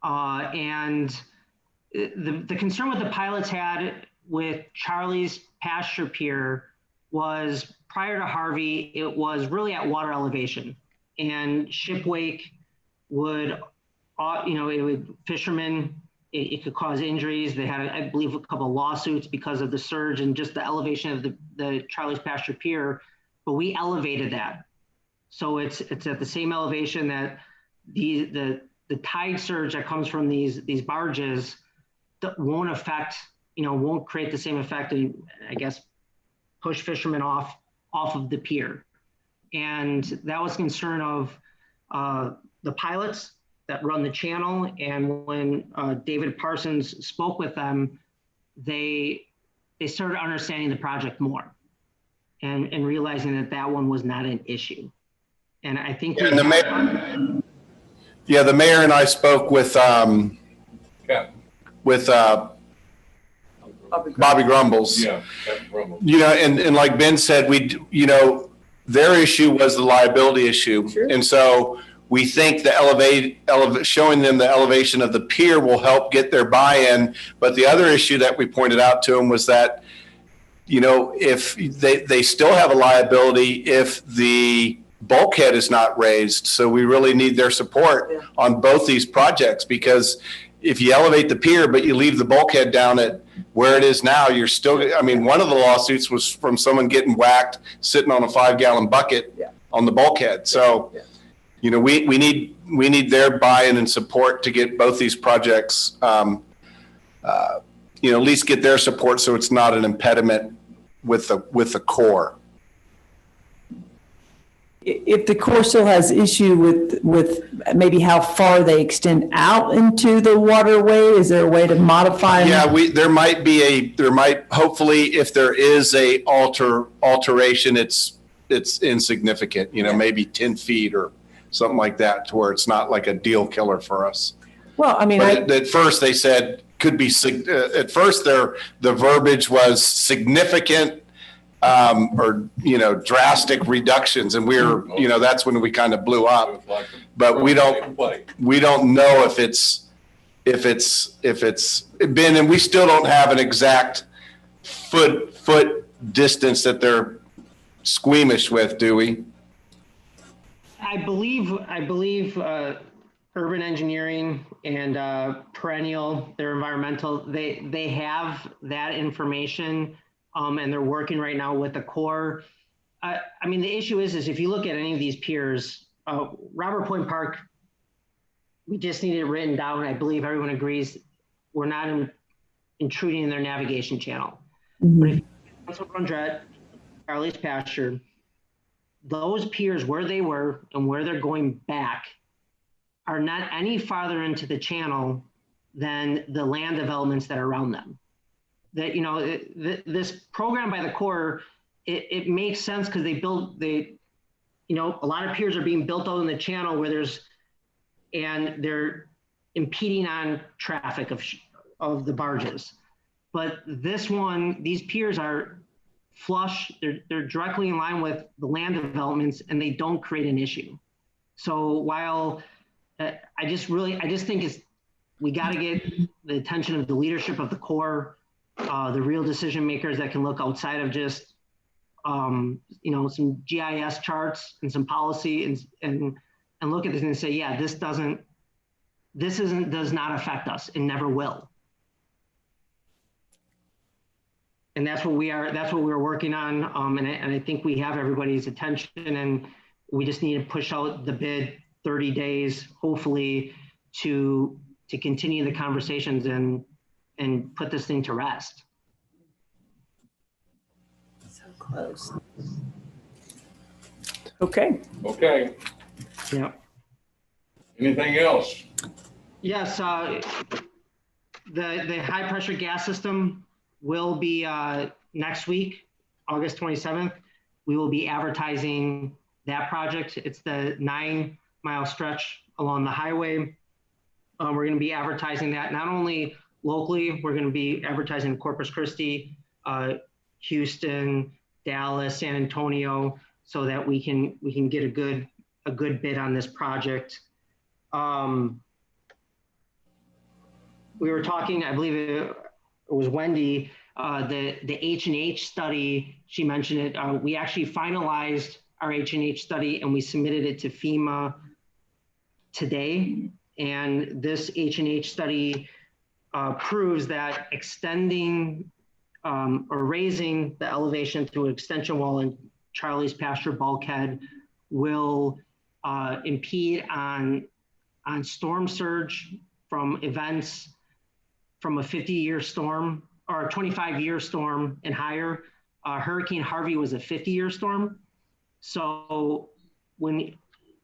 And the concern with the pilots had with Charlie's Pasture Pier was, prior to Harvey, it was really at water elevation, and ship wake would, fishermen, it could cause injuries. They had, I believe, a couple of lawsuits because of the surge and just the elevation of the Charlie's Pasture Pier, but we elevated that. So it's at the same elevation that the tide surge that comes from these barges that won't affect, won't create the same effect, and I guess push fishermen off of the pier. And that was concern of the pilots that run the channel. And when David Parsons spoke with them, they started understanding the project more and realizing that one was not an issue. And I think the mayor and I spoke with Bobby Grumbles. Yeah, Captain Grumbles. And like Ben said, their issue was the liability issue. Sure. And so we think showing them the elevation of the pier will help get their buy-in. But the other issue that we pointed out to them was that, if they still have a liability if the bulkhead is not raised. So we really need their support on both these projects, because if you elevate the pier, but you leave the bulkhead down at where it is now, you're still, one of the lawsuits was from someone getting whacked sitting on a 5-gallon bucket on the bulkhead. So, we need their buy-in and support to get both these projects, at least get their support so it's not an impediment with the Corps. If the Corps still has issue with maybe how far they extend out into the waterway, is there a way to modify them? Yeah, there might hopefully, if there is a alteration, it's insignificant, maybe 10 feet or something like that, to where it's not like a deal killer for us. Well, at first they said could be, at first the verbiage was significant or drastic reductions, and we're that's when we kind of blew up. But we don't know if it's been, and we still don't have an exact foot distance that they're squeamish with, do we? I believe Urban Engineering and Perennial, their environmental, they have that information. And they're working right now with the Corps. The issue is if you look at any of these piers, Robert Point Park, we just need it written down. I believe everyone agrees we're not intruding in their navigation channel. Mm-hmm. But if you run Dret, Charlie's Pasture, those piers where they were and where they're going back are not any farther into the channel than the land developments that are around them. That, this program by the Corps, it makes sense because a lot of piers are being built out in the channel where they're impeding on traffic of the barges. But these piers are flush, they're directly in line with the land developments, and they don't create an issue. So while I just think we got to get the attention of the leadership of the Corps, the real decision makers that can look outside of just, some GIS charts and some policy and look at this and say, yeah, this does not affect us and never will. And that's what we're working on. And I think we have everybody's attention, and we just need to push out the bid 30 days, hopefully, to continue the conversations and put this thing to rest. So close. Okay. Okay. Yeah. Anything else? Yes, the high pressure gas system will be next week, August 27th. We will be advertising that project. It's the 9-mile stretch along the highway. We're going to be advertising that not only locally, we're going to be advertising in Corpus Christi, Houston, Dallas, San Antonio, so that we can get a good bid on this project. We were talking, I believe it was Wendy, the H&H study, she mentioned it. We actually finalized our H&H study and we submitted it to FEMA today. And this H&H study proves that extending or raising the elevation through an extension wall in Charlie's Pasture bulkhead will impede on storm surge from events from a 50-year storm or a 25-year storm and higher. Hurricane Harvey was a 50-year storm. So when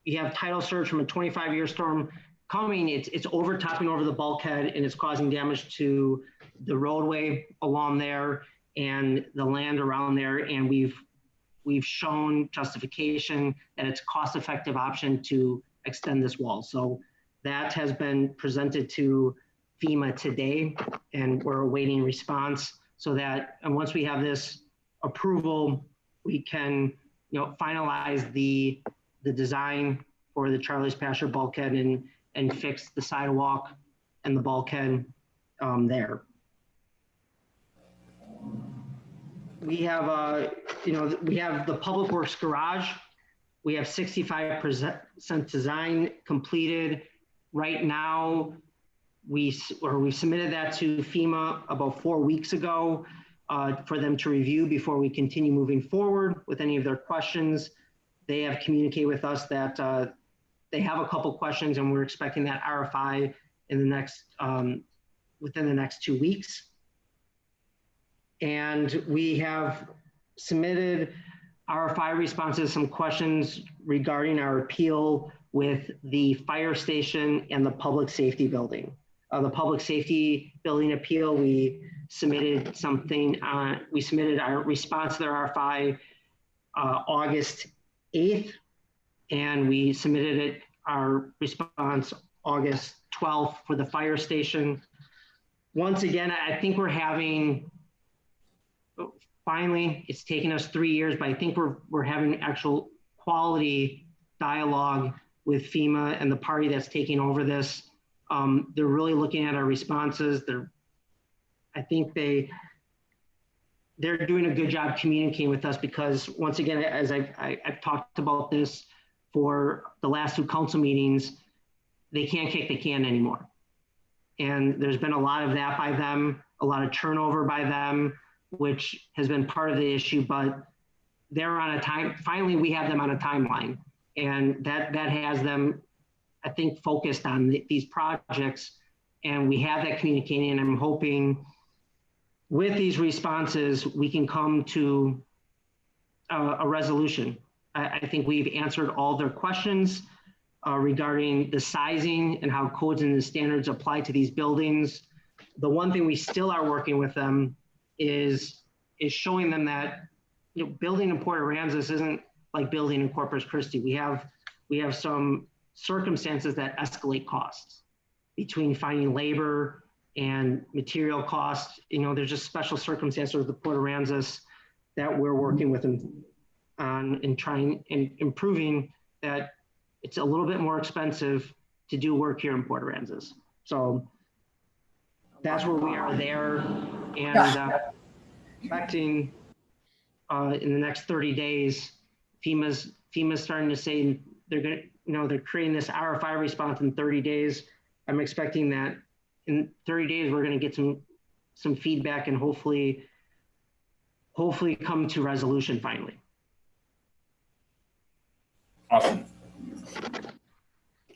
you have tidal surge from a 25-year storm coming, it's overtopping over the bulkhead and it's causing damage to the roadway along there and the land around there. And we've shown justification that it's a cost-effective option to extend this wall. So that has been presented to FEMA today, and we're awaiting response so that, and once we have this approval, we can, finalize the design for the Charlie's Pasture bulkhead and fix the sidewalk and the bulkhead there. We have, we have the Public Works garage. We have 65% design completed. Right now, we submitted that to FEMA about 4 weeks ago for them to review before we continue moving forward with any of their questions. They have communicated with us that they have a couple questions, and we're expecting that RFI in the next within the next 2 weeks. And we have submitted RFI responses, some questions regarding our appeal with the fire station and the public safety building. The public safety building appeal, we submitted something, we submitted our response to their RFI August 8th, and we submitted our response August 12th for the fire station. Once again, I think we're having, finally, it's taken us 3 years, but I think we're having actual quality dialogue with FEMA and the party that's taking over this. They're really looking at our responses. I think they're doing a good job communicating with us, because once again, as I've talked about this for the last 2 council meetings, they can't kick the can anymore. And there's been a lot of that by them, a lot of turnover by them, which has been part of the issue, but they're on a time, finally we have them on a timeline. And that has them, I think, focused on these projects, and we have that communicating, and I'm hoping with these responses, we can come to a resolution. I think we've answered all their questions regarding the sizing and how codes and the standards apply to these buildings. The one thing we still are working with them is showing them that building in Port Aransas isn't like building in Corpus Christi. We have some circumstances that escalate costs between finding labor and material costs. There's just special circumstances with the Port Aransas that we're working with them on and trying and improving that. It's a little bit more expensive to do work here in Port Aransas. So that's where we are there, and expecting in the next 30 days, FEMA's starting to say they're going to, they're creating this RFI response in 30 days. I'm expecting that in 30 days, we're going to get some feedback and hopefully come to resolution finally. Awesome.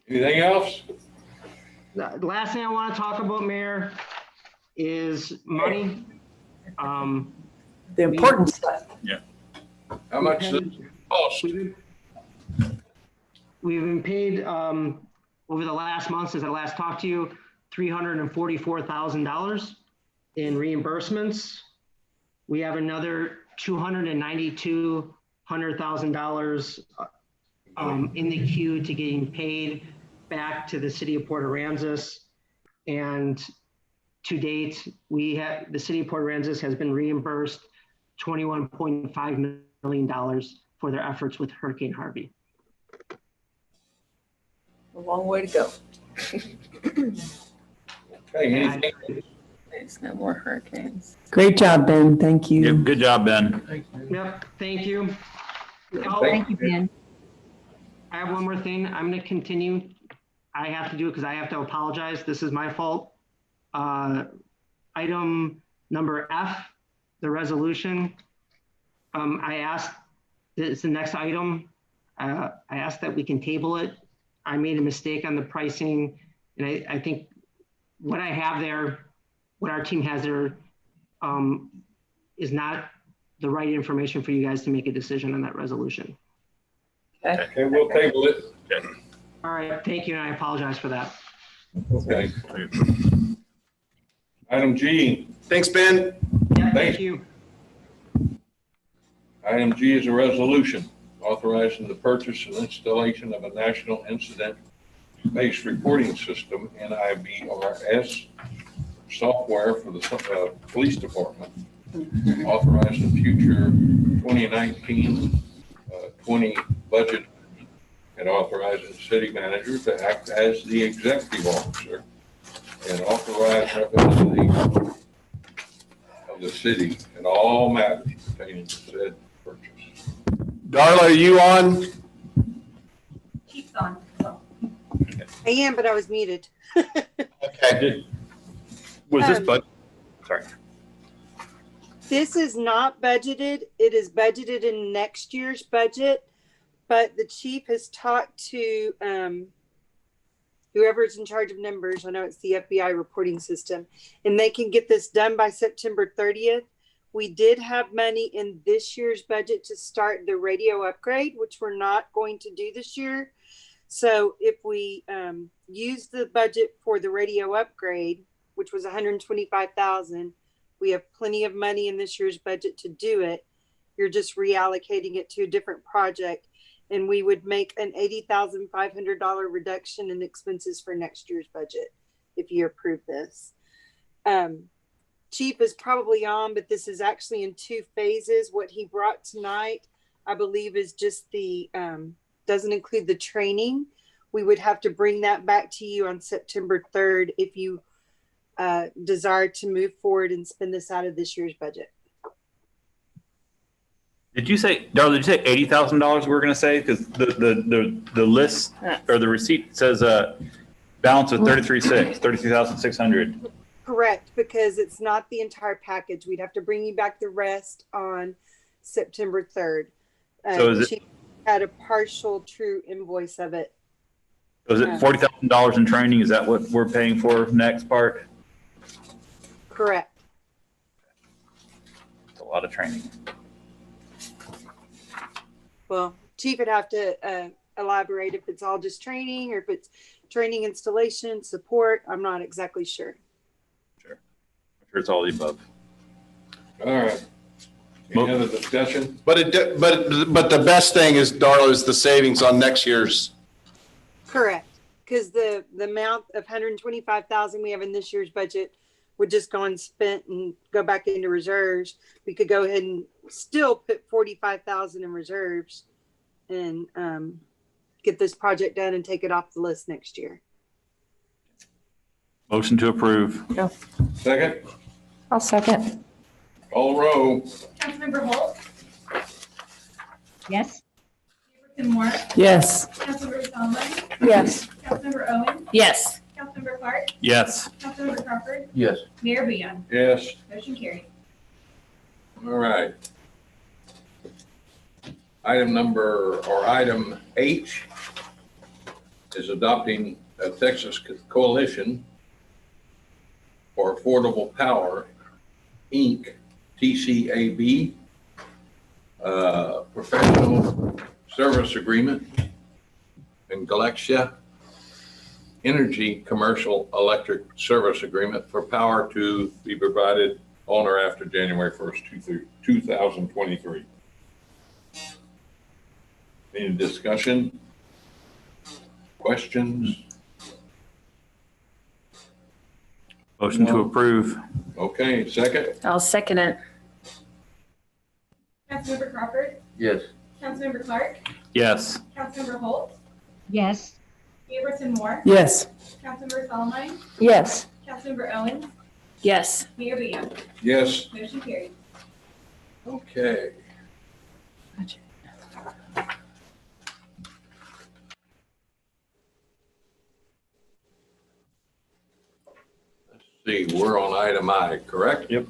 Anything else? The last thing I want to talk about, Mayor, is money. The important stuff. Yeah. How much does it cost? We've been paid over the last month since I last talked to you, $344,000 in reimbursements. We have another $292,000 in the queue to getting paid back to the city of Port Aransas. And to date, the city of Port Aransas has been reimbursed $21.5 million for their efforts with Hurricane Harvey. A long way to go. Okay, anything? There's no more hurricanes. Great job, Ben. Thank you. Yep, good job, Ben. Yep, thank you. Thank you, Ben. I have one more thing. I'm going to continue. I have to do it because I have to apologize. This is my fault. Item number F, the resolution. I asked, it's the next item. I asked that we can table it. I made a mistake on the pricing, and I think what I have there, what our team has there, is not the right information for you guys to make a decision on that resolution. Okay, we'll table it. Okay. All right, thank you, and I apologize for that. Okay. Item G. Thanks, Ben. Yeah, thank you. Item G is a resolution authorizing the purchase and installation of a national incident-based reporting system, NIBRS, software for the police department, authorizing future 2019-20 budget, and authorizing the city manager to act as the executive officer and authorize representatives of the city in all matters pertaining to said purchase. Darla, are you on? Keeps on. I am, but I was muted. Okay. Was this budget? Sorry. This is not budgeted. It is budgeted in next year's budget, but the chief has talked to whoever's in charge of numbers. I know it's the FBI reporting system, and they can get this done by September 30th. We did have money in this year's budget to start the radio upgrade, which we're not going to do this year. So if we use the budget for the radio upgrade, which was $125,000, we have plenty of money in this year's budget to do it. You're just reallocating it to a different project, and we would make an $80,500 reduction in expenses for next year's budget if you approve this. Chief is probably on, but this is actually in two phases. What he brought tonight, I believe, is just the doesn't include the training. We would have to bring that back to you on September 3rd if you desire to move forward and spend this out of this year's budget. Did you say, Darla, did you say $80,000 we're going to say? Because the list or the receipt says balance of 33,600. Correct, because it's not the entire package. We'd have to bring you back the rest on September 3rd. So is it? She had a partial true invoice of it. So is it $40,000 in training? Is that what we're paying for next part? Correct. It's a lot of training. Well, Chief would have to elaborate if it's all just training or if it's training, installation, support. I'm not exactly sure. Sure. I'm sure it's all the above. All right. Any other discussion? But the best thing is, Darla, is the savings on next year's. Correct. Because the amount of $125,000 we have in this year's budget would just go unspent and go back into reserves. We could go ahead and still put $45,000 in reserves and get this project done and take it off the list next year. Motion to approve. Second, I'll second. call the roll. Councilmember Holt, Yes. Mayorperson Moore, Yes. Councilmember Solomon, Yes. Councilmember Owens, Yes. Councilmember Clark, Yes. Councilmember Crawford, Yes. Mayor Booyan. Yes. Motion carried. All right. Item H is adopting a Texas Coalition for Affordable Power, Inc., TCAB, professional service agreement, and Galaxia Energy Commercial Electric Service Agreement for power to be provided on or after January 1st, 2023. Any discussion? Questions? Motion to approve. Okay, second? I'll second it. Councilmember Crawford, Yes. Councilmember Clark, Yes. Councilmember Holt, Yes. Mayorperson Moore, Yes. Councilmember Solomon, Yes. Councilmember Owens, Yes. Mayor Booyan. Yes. Motion carried. Okay. Let's see, we're on item I, correct? Yep.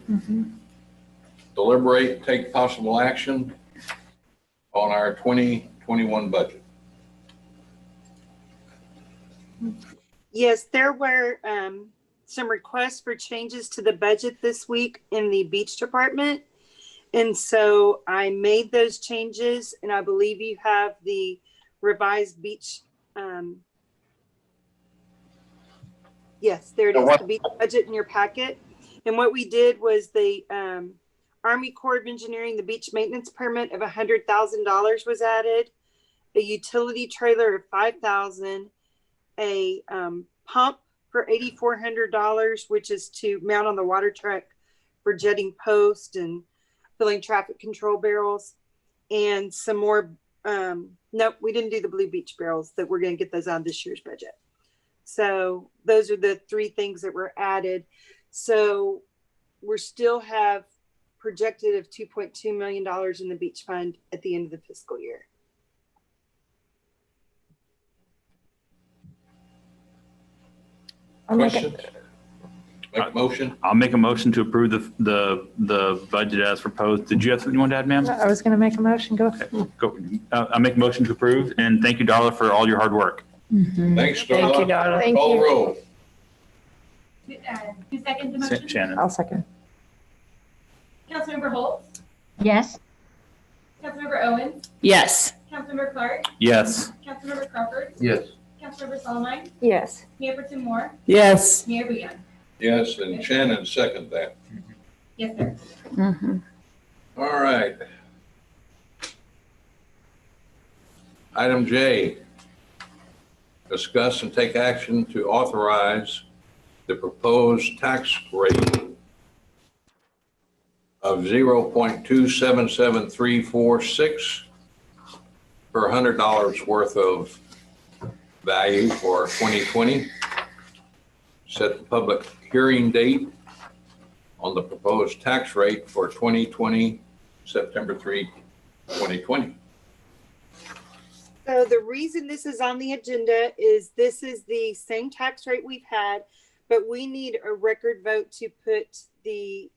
Deliberate, take possible action on our 2021 budget. Yes, there were some requests for changes to the budget this week in the beach department. And so I made those changes, and I believe you have the revised beach. Yes, there it is, the beach budget in your packet. And what we did was the Army Corps of Engineering, the beach maintenance permit of $100,000 was added, a utility trailer of $5,000, a pump for $8,400, which is to mount on the water truck for jetting post and filling traffic control barrels, and some more. Nope, we didn't do the Blue Beach barrels. That we're going to get those on this year's budget. So those are the three things that were added. So we still have projected of $2.2 million in the beach fund at the end of the fiscal year. Questions? Make a motion? I'll make a motion to approve the budget as proposed. Did you have something you wanted to add, ma'am? I was going to make a motion. Go. Go. I'll make a motion to approve, and thank you, Darla, for all your hard work. Thanks, Darla. Thank you, Darla. Thank Call you. the roll. Who seconded the motion? Shannon. I'll second. Councilmember Holt, Yes. Councilmember Owens, Yes. Councilmember Clark, Yes. Councilmember Crawford, Yes. Councilmember Solomon, Yes. Mayorperson Moore, Yes. Mayor Booyan. Yes, and Shannon second that. Yes, sir. All right. Item J, discuss and take action to authorize the proposed tax rate of 0.277346 per $100 worth of value for 2020. Set the public hearing date on the proposed tax rate for 2020, September 3, 2020. So the reason this is on the agenda is this is the same tax rate we've had, but we need a record vote to put the,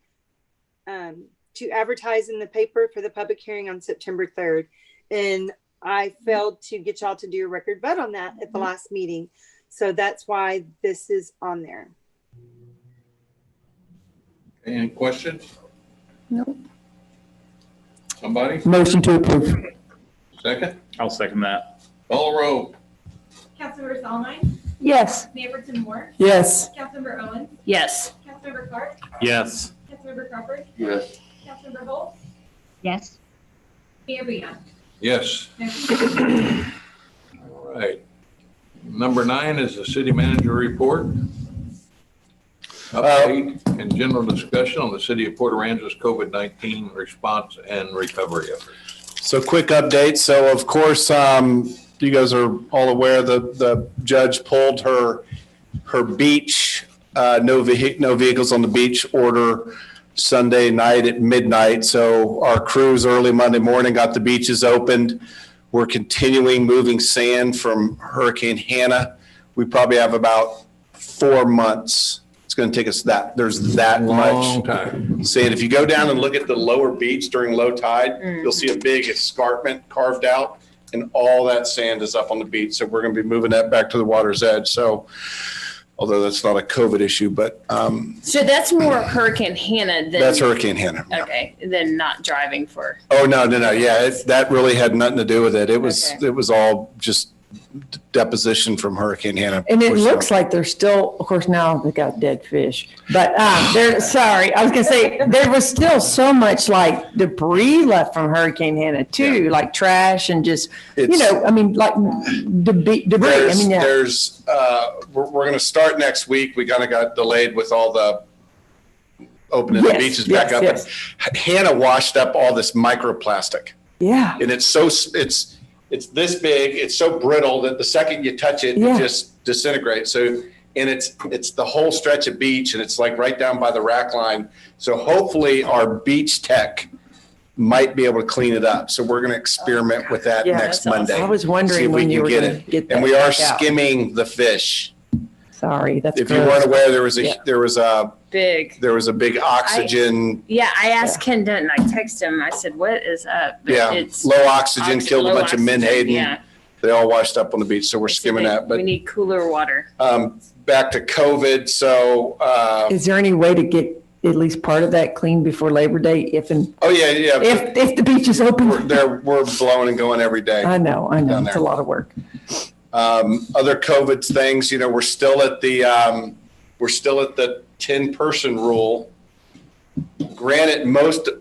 to advertise in the paper for the public hearing on September 3rd. And I failed to get y'all to do a record vote on that at the last meeting. So that's why this is on there. Any questions? No. Somebody? Motion to approve. Second? I'll second that. Call the roll. Councilmember Solomon, Yes. Mayorperson Moore, Yes. Councilmember Owens, Yes. Councilmember Clark, Yes. Councilmember Crawford, Yes. Councilmember Holt, Yes. Mayor Booyan. Yes. Motion carried. All right. Number 9 is the city manager report. Update and general discussion on the city of Port Aransas COVID-19 response and recovery efforts. So quick update. So of course, you guys are all aware that the judge pulled her beach no vehicles on the beach order Sunday night at midnight. So our crews early Monday morning got the beaches opened. We're continuing moving sand from Hurricane Hannah. We probably have about 4 months. It's going to take us there's that Long much time. sand. If you go down and look at the lower beach during low tide, you'll see a big escarpment carved out, and all that sand is up on the beach. So we're going to be moving that back to the water's edge. So, although that's not a COVID issue, but So that's more Hurricane Hannah than. that's Hurricane Hannah. Okay, than not driving for. Oh, no. Yeah, that really had nothing to do with it. It was all just deposition from Hurricane Hannah. And it looks like there's still, of course, now they got dead fish, but sorry, I was gonna say, there was still so much like debris left from Hurricane Hannah too, like trash and just, I mean, like debris. I mean, yeah. There's, we're going to start next week. We kind of got delayed with all the opening the beaches back up. Yes. But Hannah washed up all this microplastic. Yeah. And it's this big, it's so brittle that the second you touch it, it just disintegrates. So, and it's the whole stretch of beach, and it's like right down by the rack line. So hopefully our beach tech might be able to clean it up. So we're going to experiment with that next Monday. I was wondering when you were going to get that. And we are back out. skimming the fish. Sorry, that's if you weren't aware, there was a big oxygen. I asked Ken Denton, I texted him, I said, what is up? But it's low oxygen killed a bunch of menhaden. Yeah. They all washed up on the beach, so we're skimming that. But we need cooler water. Back to COVID. So is there any way to get at least part of that clean before Labor Day? If the beach is open, we're blowing and going every day. I know, it's a lot of work. Other COVID things, we're still at the 10-person rule. Granted,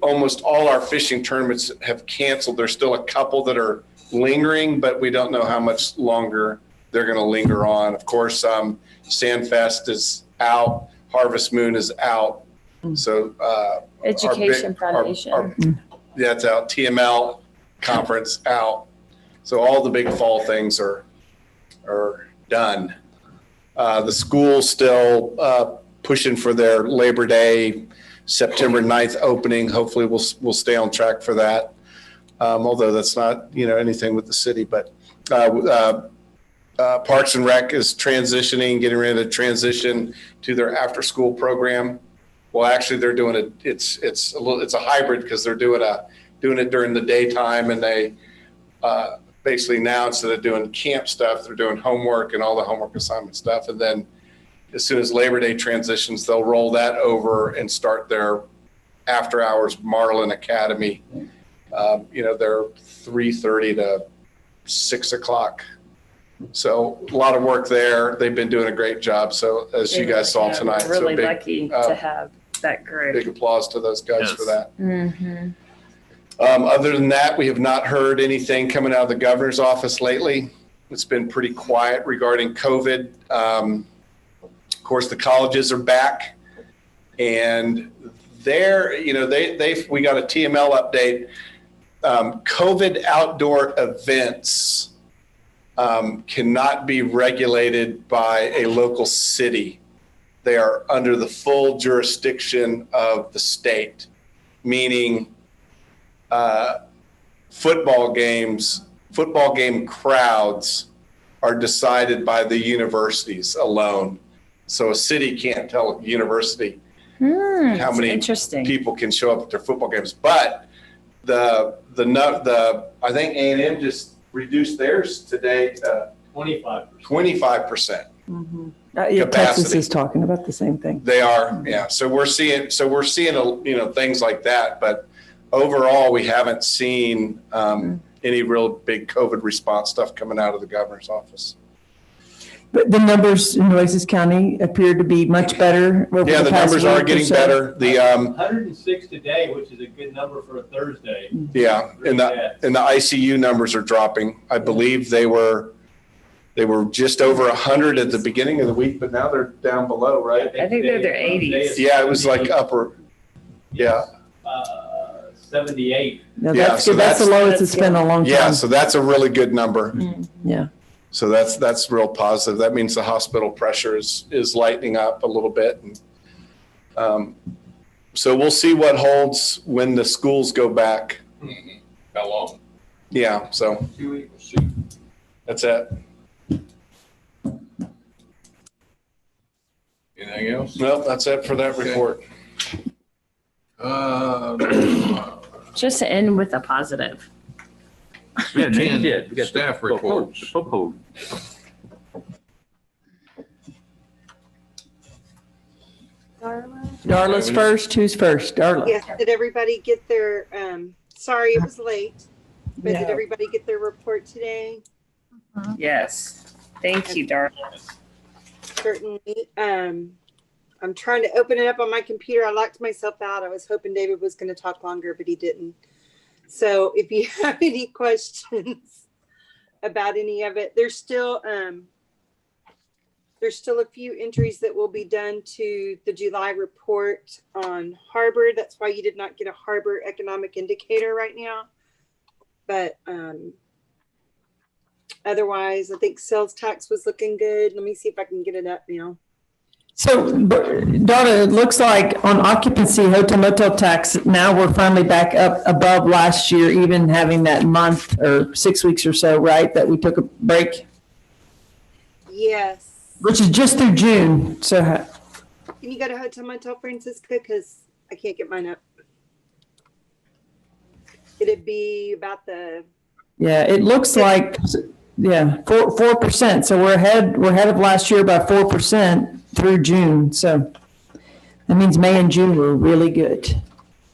almost all our fishing tournaments have canceled. There's still a couple that are lingering, but we don't know how much longer they're going to linger on. Of course, Sandfest is out, Harvest Moon is out. So Education Foundation. That's out. TML conference out. So all the big fall things are done. The school's still pushing for their Labor Day, September 9th opening. Hopefully we'll stay on track for that. Although that's not, anything with the city, but Parks and Rec is getting ready to transition to their after-school program. Well, actually they're doing it's a hybrid because they're doing it during the daytime, and they basically now, instead of doing camp stuff, they're doing homework and all the homework assignment stuff. And then as soon as Labor Day transitions, they'll roll that over and start their after hours Marlin Academy. They're 3:30 to 6 o'clock. So a lot of work there. They've been doing a great job. So as you guys saw tonight, we're really so lucky to have that group. Big applause to those guys for that. Mm-hmm. Other than that, we have not heard anything coming out of the governor's office lately. It's been pretty quiet regarding COVID. Of course, the colleges are back, and we got a TML update. COVID outdoor events cannot be regulated by a local city. They are under the full jurisdiction of the state, meaning football game crowds are decided by the universities alone. So a city can't tell a university how many people can show up at their football games. But I think A&M just reduced theirs today to 25%. Mm-hmm. Texas is talking about the same thing. They are, yeah. So we're seeing things like that, but overall, we haven't seen any real big COVID response stuff coming out of the governor's office. But the numbers in Nueces County appear to be much better. Yeah, the numbers are getting better. The 106 today, which is a good number for a Thursday. Yeah, and the ICU numbers are dropping. I believe they were just over 100 at the beginning of the week, but now they're down below, right? I think they're their 80s. Yeah, it was like upper. Yeah. 78. No, that's good. That's the lowest it's been in a long time. Yeah, so that's a really good number. Yeah. So that's real positive. That means the hospital pressure is lightening up a little bit. And, so we'll see what holds when the schools go back. Mhm. How long? Yeah, so 2 weeks. that's it. Anything else? Nope, that's it for that Okay. report. Just to end with a positive. Yeah, Nate did. We got Staff the reports. proposal. Darla's first. Who's first? Darla. Yes, did everybody get their, sorry, it was late, but did No. everybody get their report today? Yes. Thank you, Darla. Certainly. I'm trying to open it up on my computer. I locked myself out. I was hoping David was going to talk longer, but he didn't. So if you have any questions about any of it, there's still a few entries that will be done to the July report on Harbor. That's why you did not get a Harbor economic indicator right now. But otherwise, I think sales tax was looking good. Let me see if I can get it up now. So, Darla, it looks like on occupancy, hotel motel tax, now we're finally back up above last year, even having that month or 6 weeks or so, right, that we took a break? Yes. Which is just through June, so. Can you go to Hotel Motel Francisca? Because I can't get mine up. It'd be about the. Yeah, it looks like, yeah, 4%. So we're ahead of last year by 4% through June. So that means May and June were really good.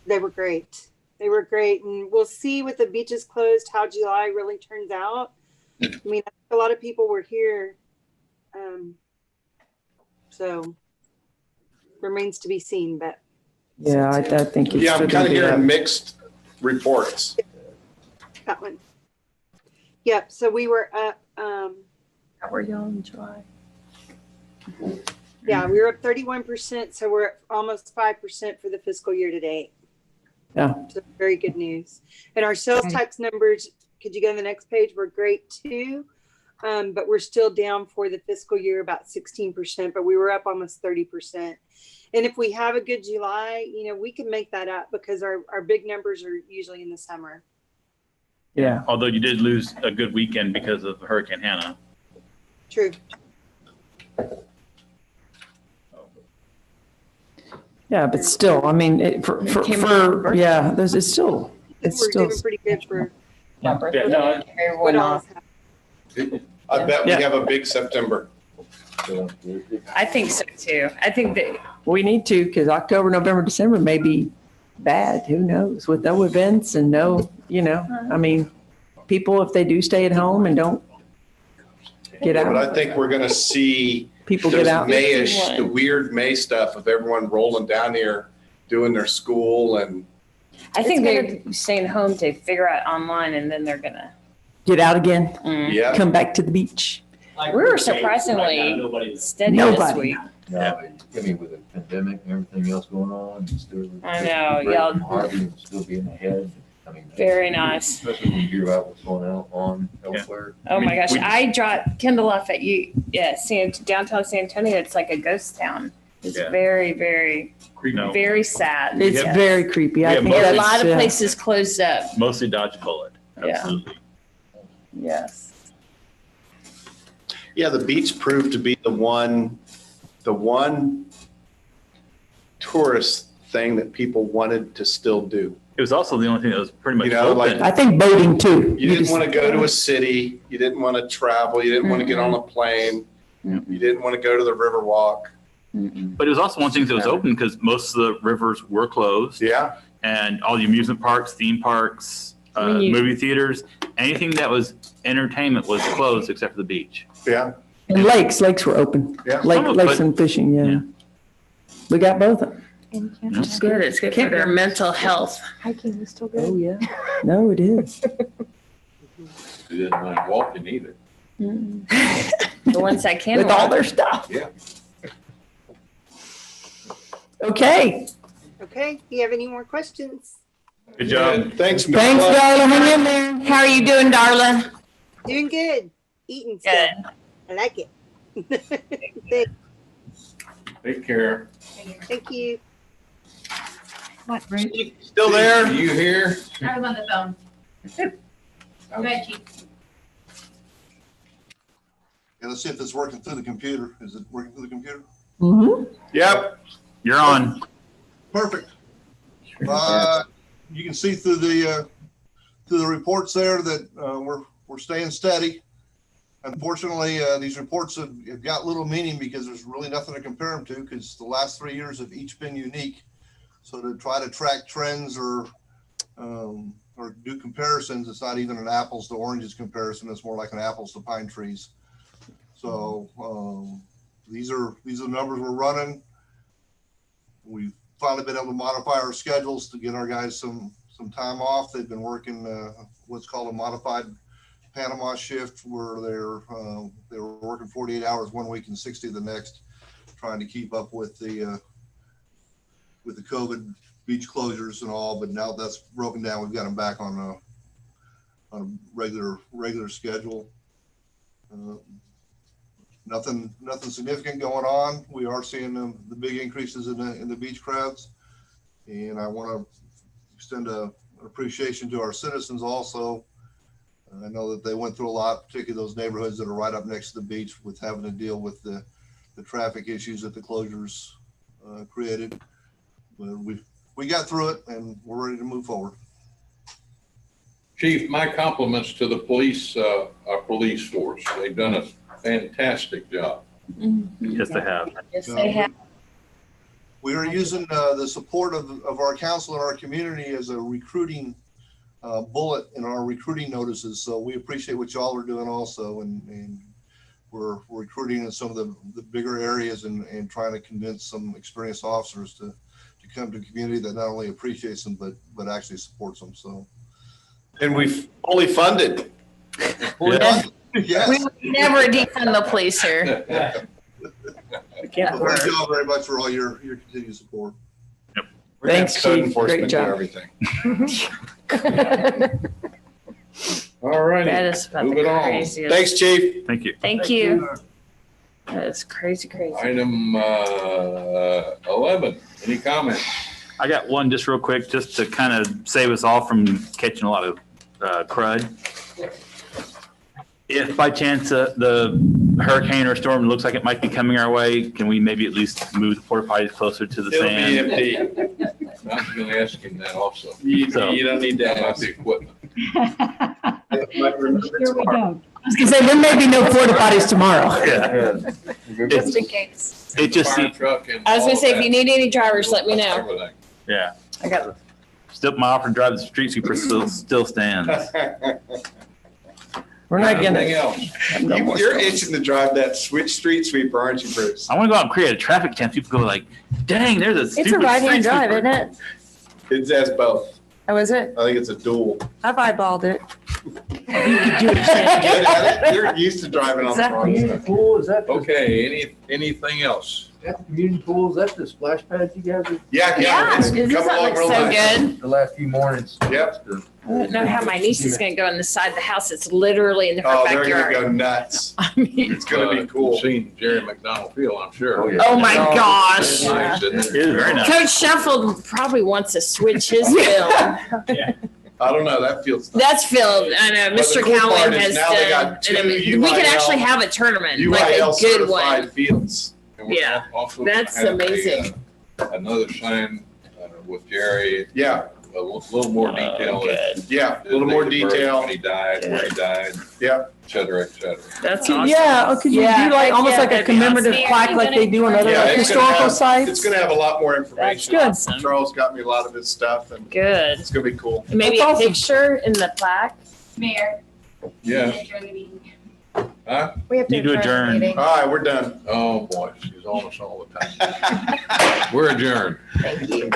They were great. They were great. And we'll see with the beaches closed how July really turns out. I mean, I think a lot of people were here. So remains to be seen, but. Yeah, I think it's. Yeah, I'm still kind gonna of be hearing up. mixed reports. That one. Yep. So we were up. How were y'all in July? Yeah, we were up 31%. So we're at almost 5% for the fiscal year to date. Yeah. So very good news. And our sales tax numbers, could you go to the next page? Were great too. But we're still down for the fiscal year about 16%, but we were up almost 30%. And if we have a good July, we can make that up because our big numbers are usually in the summer. Yeah. Although you did lose a good weekend because of Hurricane Hannah. True. Yeah, but still, I mean, it's still. We're doing pretty good for Everyone off. I bet we have a big September. I think so too. I think that We need to, because October, November, December may be bad. Who knows? With no events and no, I mean, people, if they do stay at home and don't get But out, I think we're gonna see people those get out. Mayish, the weird May stuff of everyone rolling down here, doing their school and. I think they're staying home to figure out online and then they're gonna. Get out again, Yeah. come back to the beach. We were surprisingly steady this Nobody. week. No, I mean, with the pandemic and everything else going on, you still. I know, y'all- Harvey and still being ahead. I mean. Very nice. Especially when you hear about what's going on elsewhere. Oh my gosh, I dropped Kendall off at downtown San Antonio. It's like a ghost town. It's Yeah. very, very, No. very sad. It's Yeah. very creepy. I Yeah, think And a that's, lot of yeah. places closed up. Mostly Dodge Bullet. Yeah. Absolutely. Yes. Yeah, the beach proved to be the one tourist thing that people wanted to still do. It was also the only thing that was pretty much like open. I think boating too. you didn't want to go to a city, you didn't want to travel, you didn't want to get on a plane, you didn't want to go to the river walk. But it was also one thing that was open because most of the rivers were closed. Yeah. And all the amusement parks, theme parks, movie theaters, anything that was entertainment was closed except for the beach. Yeah. And lakes were open. Yeah. Lakes and fishing, yeah. We got both of them. It's good. It's good for their mental health. Hiking is still good. Oh, yeah. No, it is. They didn't mind walking either. The ones that can. With all walk. their stuff. Yeah. Okay. Okay. Do you have any more questions? Good job. Thanks, Thanks, Darla. Darla. Hang in there. How are you doing, Darla? Doing good. eating stuff. I like it. Take care. Thank you. What, Bruce? Still there? Are you here? I was on the phone. Go ahead, Chief. Yeah, let's see if it's working through the computer. Is it working through the computer? Mm-hmm. Yep. You're on. Perfect. You can see through the reports there that we're staying steady. Unfortunately, these reports have got little meaning because there's really nothing to compare them to because the last 3 years have each been unique. So to try to track trends or do comparisons, it's not even an apples to oranges comparison. It's more like an apples to pine trees. So these are the numbers we're running. We've finally been able to modify our schedules to get our guys some time off. They've been working what's called a modified Panama shift, where they were working 48 hours one week and 60 the next, trying to keep up with the COVID beach closures and all. But now that's broken down. We've got them back on a regular schedule. Nothing significant going on. We are seeing the big increases in the beach crowds, and I want to extend an appreciation to our citizens also. I know that they went through a lot, particularly those neighborhoods that are right up next to the beach, with having to deal with the traffic issues that the closures created. But we got through it, and we're ready to move forward. Chief, my compliments to the police, our police force. They've done a fantastic job. Yes, they have. Yes, they have. We are using the support of our council and our community as a recruiting bullet in our recruiting notices. So we appreciate what y'all are doing also. And we're recruiting in some of the bigger areas and trying to convince some experienced officers to come to a community that not only appreciates them, but actually supports them. So. And we've fully funded. Yes. We would never defund the police here. Well, thank y'all very much for all your continued support. Yep. Thanks, Chief. Great job. Everything. All righty. That is about Moving the on. craziest. Thanks, Chief. Thank you. Thank you. That is crazy. Item 11. Any comments? I got one just real quick, just to kind of save us all from catching a lot of crud. If by chance the hurricane or storm looks like it might be coming our way, can we maybe at least move the porta potties closer to the sand? It'll be empty. I was going to ask him that also. You don't need to about the equipment. Here we go. I was gonna say, there may be no porta potties tomorrow. Yeah. Just in case. It just, Fire truck and I was gonna all say, that. if you need any drivers, let me know. Everything. yeah. I got Still, my offer to drive the street sweeper still stands. We're not gonna. Anything else? You're itching to drive that street sweeper, aren't you, Bruce? I want to go out and create a traffic jam. People go like, dang, there's a stupid It's a right-hand street drive, sweeper. isn't it? It says both. Oh, is it? I think it's a dual. I've eyeballed it. Good at it. You're used to driving on the wrong Community side. pool, is that, Okay, anything else? that the community pool, is that the splash pads you guys are? Yeah, It's this coming along looks real so nice. good. The last few mornings. Yep. I don't know how my niece is gonna go in the side of the house. It's literally in the Oh, front they're gonna backyard. go nuts. I mean, It's gonna be cool. Seen Jerry McDonald Field, I'm sure. Oh, yeah. oh my gosh. Nice, isn't it? It is very nice. Coach Sheffield probably wants to switch his field. I don't know, that feels. That's filled. I know Well, the Mr. cool part Cowan is has now they done. got two and I mean, we could UIL actually have a tournament, like a UIL good one. certified fields. And we're Yeah, also gonna that's have amazing. Another sign with Jerry, Yeah, a little more detail. good. yeah, a little more detail. When he died, where he died, Yeah. et cetera, et cetera. That's awesome. Yeah, or could you Yeah, do like, heck almost yeah, like a that'd be commemorative awesome. plaque like they do on other Yeah, like, it's gonna historical have- sites? It's gonna have a lot more information. good. Awesome. Charles got me a lot of his stuff and Good. it's gonna be cool. And maybe That's a awesome. picture in the plaque. Mayor. Yes, Adjourn the meeting. huh? We have to Need to adjourn the adjourn. meeting. All right, we're done. Oh, boy, she's on us all the time. We're adjourned. Thank you.